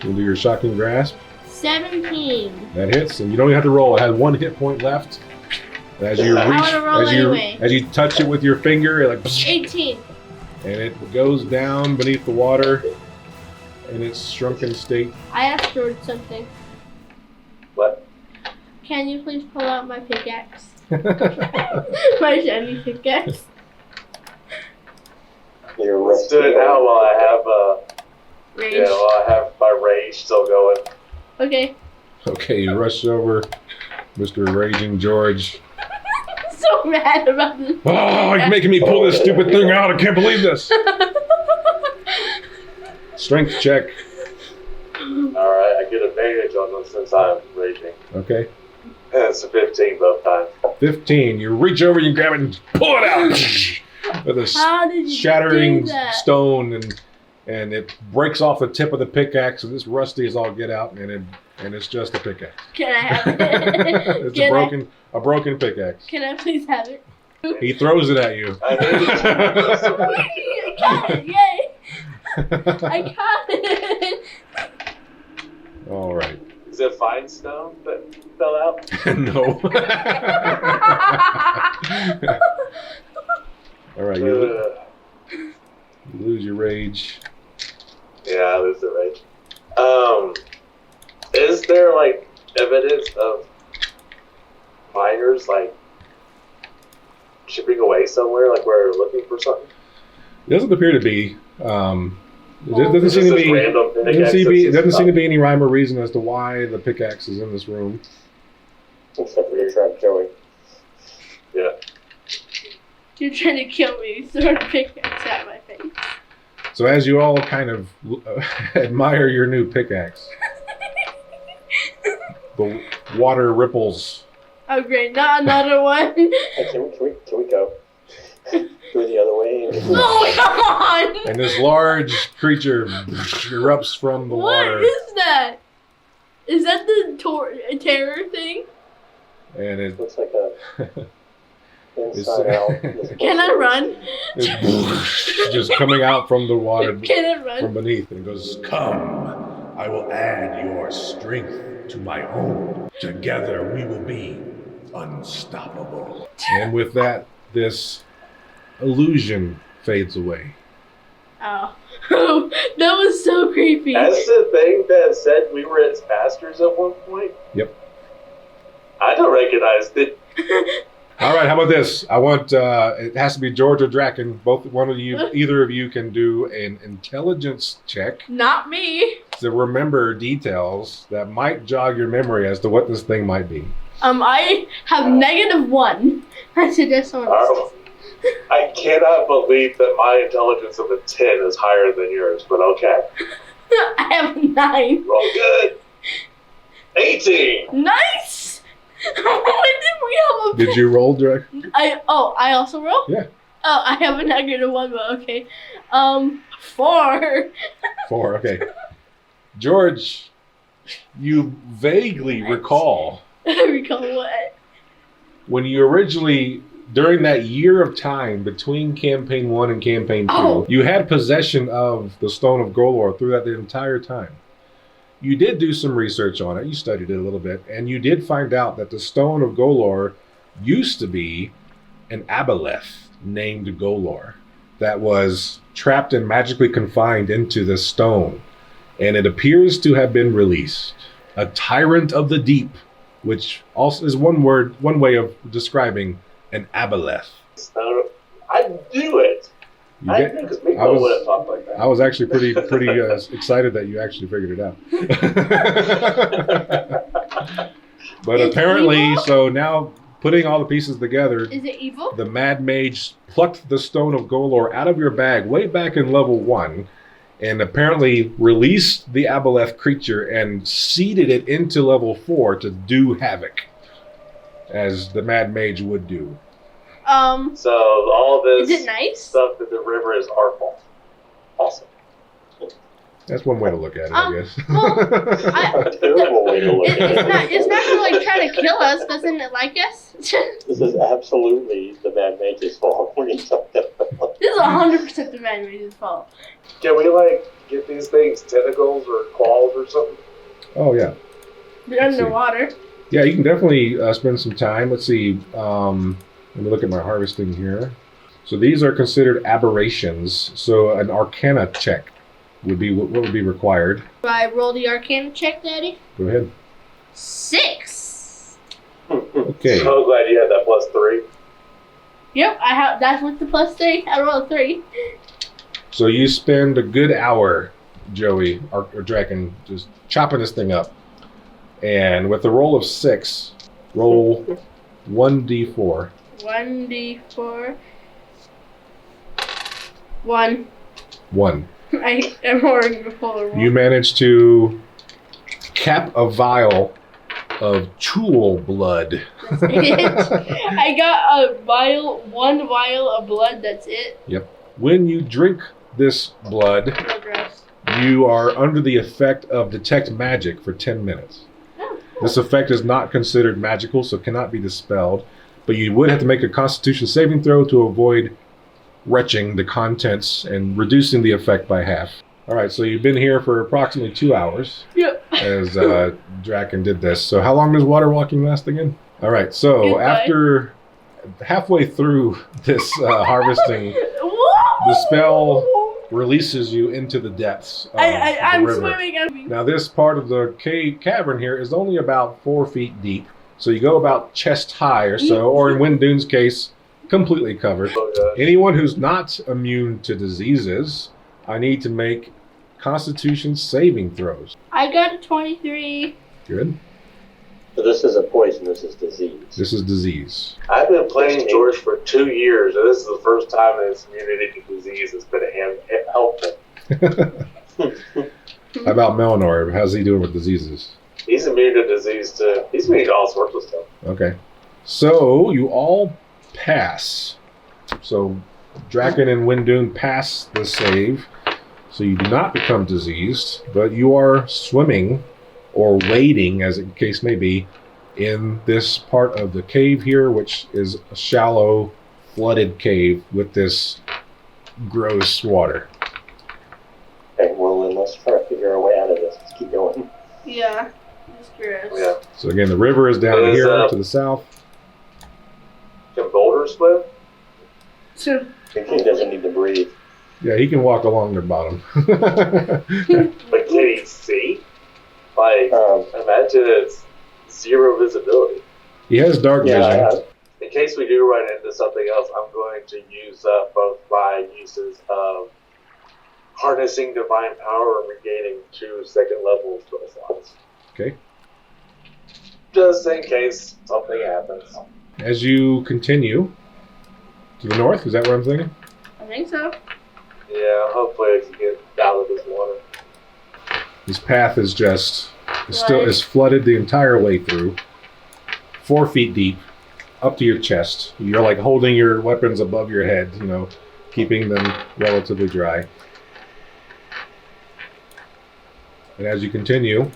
So you'll do your shocking grasp. 17. That hits, and you don't even have to roll. It has 1 hit point left. And as you I reach, wanna roll anyway. as you touch it with your finger, it like, 18. and it goes down beneath the water in its shrunken state. I asked George something. What? Can you please pull out my pickaxe? My shiny pickaxe. You're Let's do it now while I have Rage. while I have my rage still going. Okay. Okay, you rush over, Mr. Raging George. So mad about this. Oh, you're making me pull this stupid thing out. I can't believe this. Strength check. Alright, I get advantage on them since I'm raging. Okay. And it's a 15 both times. 15. You reach over, you grab it, and pull it out with a How did you shattering do that? stone, and it breaks off the tip of the pickaxe, and this rusty as all get out, and it's just a pickaxe. Can I have it? It's a broken pickaxe. Can I please have it? He throws it at you. I made it to I got it! Yay! I got it! All right. Is it fine stone that fell out? No. All right, you lose your rage. Yeah, I lose the rage. Is there like evidence of miners like chipping away somewhere, like where they're looking for something? It doesn't appear to be. There doesn't Is seem this to just be. random Doesn't seem to be any rhyme or reason as to why the pickaxe is in this room. Except for your trap, Joey. Yeah. You're trying to kill me, throwing a pickaxe at my face. So as you all kind of admire your new pickaxe, the water ripples. Oh great, not another one. Hey, can we go? Go the other way. Oh, come on! And this large creature erupts from the What water. is that? Is that the terror thing? And it Looks like a inside out. Can I run? it's just coming out from the water Can I from run? beneath. And it goes, Come, I will add your strength to my own. Together we will be unstoppable. and with that, this illusion fades away. Oh. That was so creepy. That's the thing that said we were its masters at one point? Yep. I don't recognize it. All right, how about this? I want, it has to be George or Draken. Either of you can do an intelligence check Not me. to remember details that might jog your memory as to what this thing might be. I have -1. I suggest someone else. I cannot believe that my intelligence of a 10 is higher than yours, but okay. I have 9. Roll good. 18! Nice! When did we have a... Did you roll, Draken? I also roll? Yeah. Oh, I have a -1, but okay. 4. 4, okay. George, you vaguely recall Recall what? when you originally, during that year of time between Campaign 1 and Campaign 2, Oh. you had possession of the Stone of Golor throughout the entire time. You did do some research on it, you studied it a little bit, and you did find out that the Stone of Golor used to be an aboleth named Golor that was trapped and magically confined into this stone. And it appears to have been released. A tyrant of the deep, which also is one way of describing an aboleth. So, I knew it. You I get- knew because I people was- would have talked like that. I was actually pretty excited that you actually figured it out. But It's apparently, evil? so now putting all the pieces together, Is it evil? the Mad Mage plucked the Stone of Golor out of your bag way back in level 1 and apparently released the aboleth creature and seeded it into level 4 to do havoc, as the Mad Mage would do. So, all this Is it nice? stuff in the river is our fault. Awesome. That's one way to look at it, I guess. well, A terrible way to look at it. It's not gonna like try to kill us. Doesn't it like us? This is absolutely the Mad Mage's fault. What are you talking about? This is 100% the Mad Mage's fault. Can we, like, get these things tentacles or claws or something? Oh, yeah. They're Let's see. underwater. Yeah, you can definitely spend some time. Let's see. Let me look at my harvesting here. So these are considered aberrations. So an Arcana check would be what would be required. Do I roll the Arcana check, Daddy? Go ahead. 6. Okay. So glad you had that +3. Yep, I have. That's with the +3. I rolled a 3. So you spend a good hour, Joey or Draken, just chopping this thing up. And with a roll of 6, roll 1d4. 1d4. 1. 1. I'm already before. You manage to cap a vial of Chul blood. That's it. I got one vial of blood. That's it. When you drink this blood, No gross. you are under the effect of detect magic for 10 minutes. Oh, cool. This effect is not considered magical, so cannot be dispelled, but you would have to make a Constitution saving throw to avoid retching the contents and reducing the effect by half. All right, so you've been here for approximately 2 hours Yep. as Draken did this. So how long does water walking last again? All right, so Goodbye. after halfway through this harvesting, the spell releases you into the depths of I'm the river. swimming. Now this part of the cavern here is only about 4 feet deep. So you go about chest high or so, or in Wendune's case, completely covered. Oh, gosh. Anyone who's not immune to diseases, I need to make Constitution saving throws. I got a 23. Good. So this isn't poison, this is disease. This is disease. I've been playing George for 2 years, and this is the first time that his immunity to disease has been helpful. How about Melannor? How's he doing with diseases? He's immune to disease too. He's immune to all sorts of stuff. Okay. So you all pass. So Draken and Wendune pass the save. So you do not become diseased, but you are swimming or wading, as the case may be, in this part of the cave here, which is a shallow, flooded cave with this gross water. Okay, well then let's try to figure a way out of this. Let's keep going. Yeah. It's gross. Yeah. So again, the river is down Is, here to the south. Can Boulder swim? So, He doesn't need to breathe. Yeah, he can walk along the bottom. But can he see? Like, imagine it's zero visibility. He has dark vision. In case we do run into something else, I'm going to use up both my uses of harnessing divine power and regaining 2 second level spell slots. Okay. Just in case something happens. As you continue to the north, is that what I'm thinking? I think so. Yeah, hopefully I can get out of this water. This path is is flooded the entire way through, 4 feet deep, up to your chest. You're like holding your weapons above your head, keeping them relatively dry. And as you continue,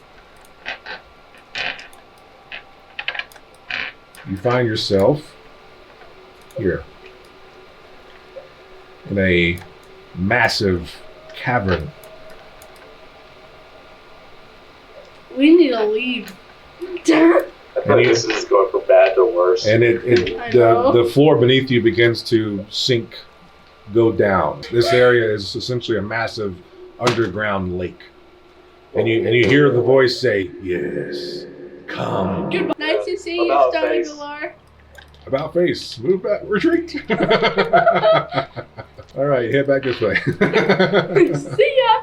you find yourself here in a massive cavern. We need to leave. I think this is going from bad to worse. And I know. the floor beneath you begins to go down. This area is essentially a massive underground lake. And you hear the voice say, "Yes, come." Goodbye. Nice to see you, About Stony face. Galar. About face. Move back. Retreat. All right, head back this way. See ya.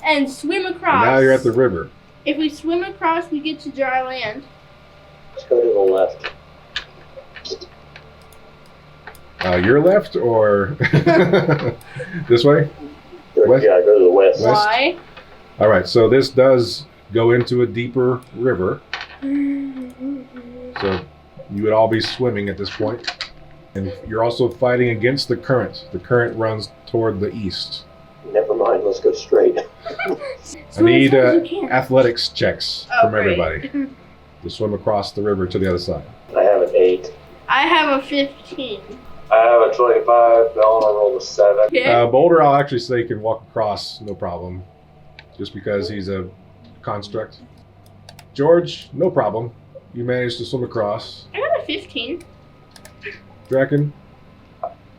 And swim across. Now you're at the river. If we swim across, we get to dry land. Let's go to the left. Your left or this way? West? Yeah, go to the west. West? Why? All right, so this does go into a deeper river. So you would all be swimming at this point. And you're also fighting against the current. The current runs toward the east. Never mind, let's go straight. I need athletics checks Oh, from great. everybody to swim across the river to the other side. I have an 8. I have a 15. I have a 25, Melannor rolled a 7. Okay. Boulder, I'll actually say, can walk across, no problem. Just because he's a construct. George, no problem. You managed to swim across. I got a 15. Draken,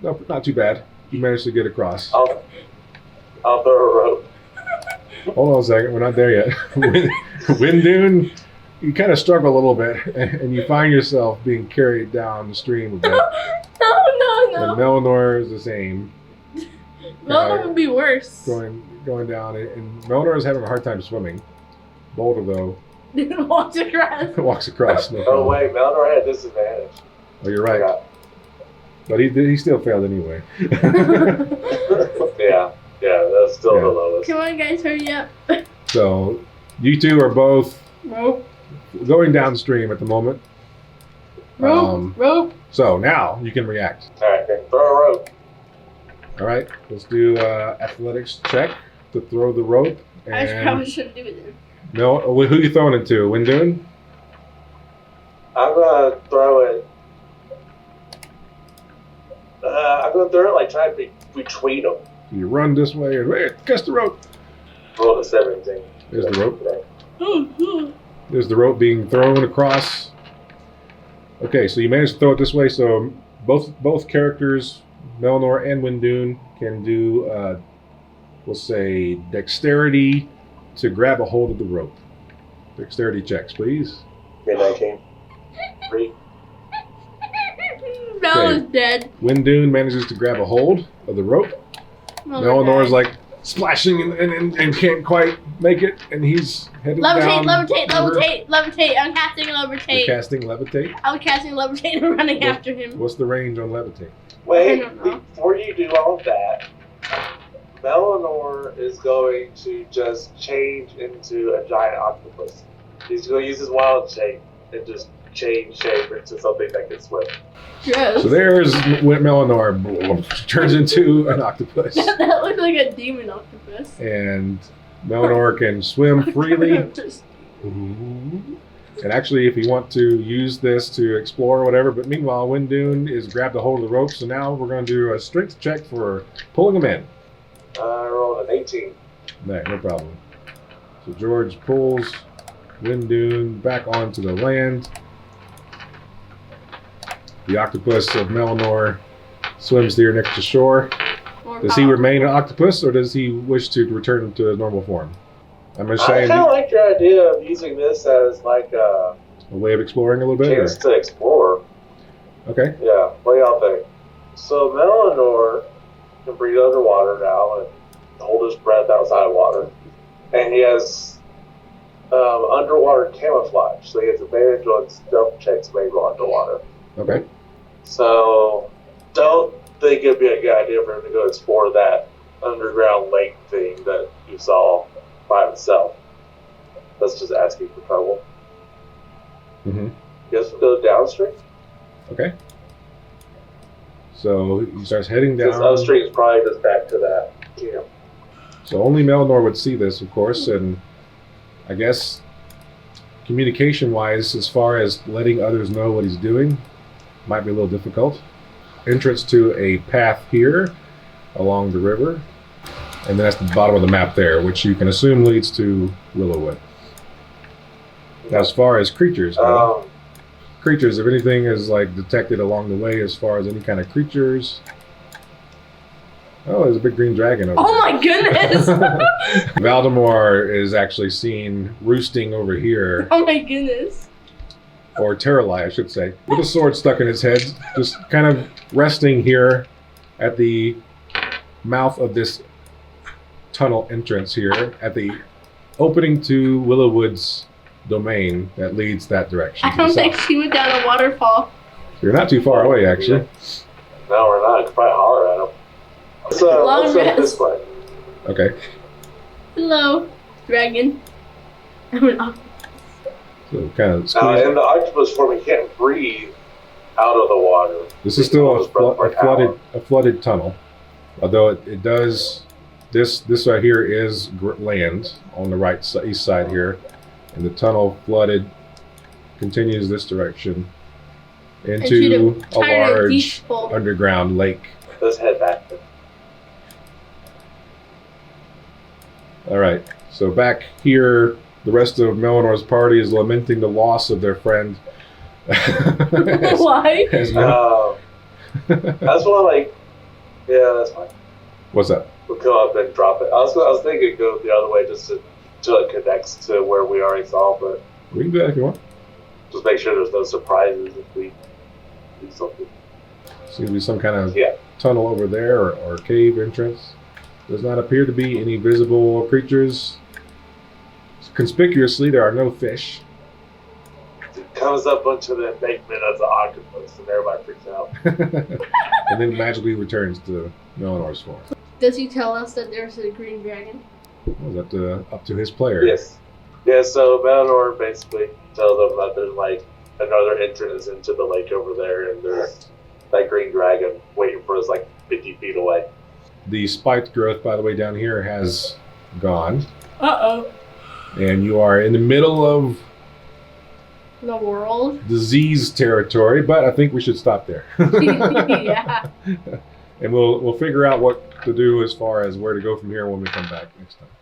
no, not too bad. You managed to get across. I'll throw a rope. Hold on a second, we're not there yet. Wendune, you kind of struggle a little bit, and you find yourself being carried down the stream a bit. No. And Melannor is the same. Melannor would be worse. Going down, and Melannor is having a hard time swimming. Boulder, though, Walks across. walks across. No Oh problem. wait, Melannor had disadvantage. Oh, you're right. But he still failed anyway. Yeah. it's still Yeah. the lowest. Come on, guys, hurry up. So you two are both Rope, going downstream at the moment. rope. So now you can react. Alright, then throw a rope. All right, let's do athletics check to throw the rope. I And probably shouldn't do it then. no, who are you throwing it to? Wendune? I'm gonna throw it. I'm gonna throw it like trying to be between them. You run this way and wait, catch the rope. Roll a 17. There's the rope. There's the rope being thrown across. Okay, so you managed to throw it this way. So both characters, Melannor and Wendune, can do, we'll say, dexterity to grab a hold of the rope. Dexterity checks, please. Good 19. 3. Mel is dead. Wendune manages to grab a hold of the rope. Melannor's like splashing and can't quite make it, and he's headed down. Levitate. I'm casting You're levitate. casting levitate. I'm casting levitate and running What- after him. What's the range on levitate? Wait, I don't know. before you do all of that, Melannor is going to just change into a giant octopus. He's going to use his wild shape and just change shape into something that can swim. Gross. So there's Melannor turns into an octopus, that looks like a demon octopus. and Melannor can swim freely. And actually, if you want to use this to explore or whatever, but meanwhile, Wendune is grabbed a hold of the rope. So now we're going to do a strength check for pulling him in. I rolled an 18. No problem. So George pulls Wendune back onto the land. The octopus of Melannor swims here next to shore. Does he remain an octopus, or does he wish to return to his normal form? I'm going to I say kind of like your idea of using this as like a a way of exploring a little bit. chance to explore. Okay. Yeah, what do y'all think? So Melannor can breathe underwater now and hold his breath outside of water. And he has underwater camouflage, so he has advantage on stealth checks made while underwater. Okay. So don't think it'd be a good idea for him to go explore that underground lake thing that you saw by himself. That's just asking for trouble. Mm-hmm. Guess we'll go downstream. Okay. So he starts heading Because down. upstream is probably just back to that camp. So only Melannor would see this, of course, and I guess communication-wise, as far as letting others know what he's doing, might be a little difficult. Entrance to a path here along the river, and then that's the bottom of the map there, which you can assume leads to Willowwood. Now, as far as creatures go, creatures, if anything is like detected along the way, as far as any kind of creatures. Oh, there's a big green dragon over Oh there. my goodness! Valdemar is actually seen roosting over here, Oh my goodness! or Terralai, I should say, with a sword stuck in his head, just kind of resting here at the mouth of this tunnel entrance here, at the opening to Willowwood's domain that leads that direction. I to the don't think south. she went down a waterfall. You're not too far away, actually. No, we're not. I could probably holler at him. So Long let's go rest. this way. Okay. Hello, dragon. I'm an octopus. So kind of Now, squeeze. in the octopus form, he can't breathe out of the water. This is still His breath for an hour. a flooded tunnel, although it does. This right here is land on the right east side here, and the tunnel flooded continues this direction into a large peaceful. underground lake. Let's head back. All right, so back here, the rest of Melanor's party is lamenting the loss of their friend. Why? As Mel- That's what like. Yeah, that's fine. What's up? We'll come up and drop it. I was thinking go the other way just till it connects to where we already saw, but We can do that if you want. just make sure there's no surprises if we do something. Seems to be some kind of Yeah. tunnel over there or cave entrance. Does not appear to be any visible creatures. Conspicuously, there are no fish. It comes up onto the embankment as an octopus, and everybody freaks out. And then magically returns to Melanor's form. Does he tell us that there's a green dragon? Well, that's up to his player. Yes. Yeah, so Melannor basically tells them that there's like another entrance into the lake over there, and there's that green dragon waiting for us like 50 feet away. The spiked growth, by the way, down here has gone. Uh-oh. And you are in the middle of The world? disease territory, but I think we should stop there. Yeah. And we'll figure out what to do as far as where to go from here when we come back next time.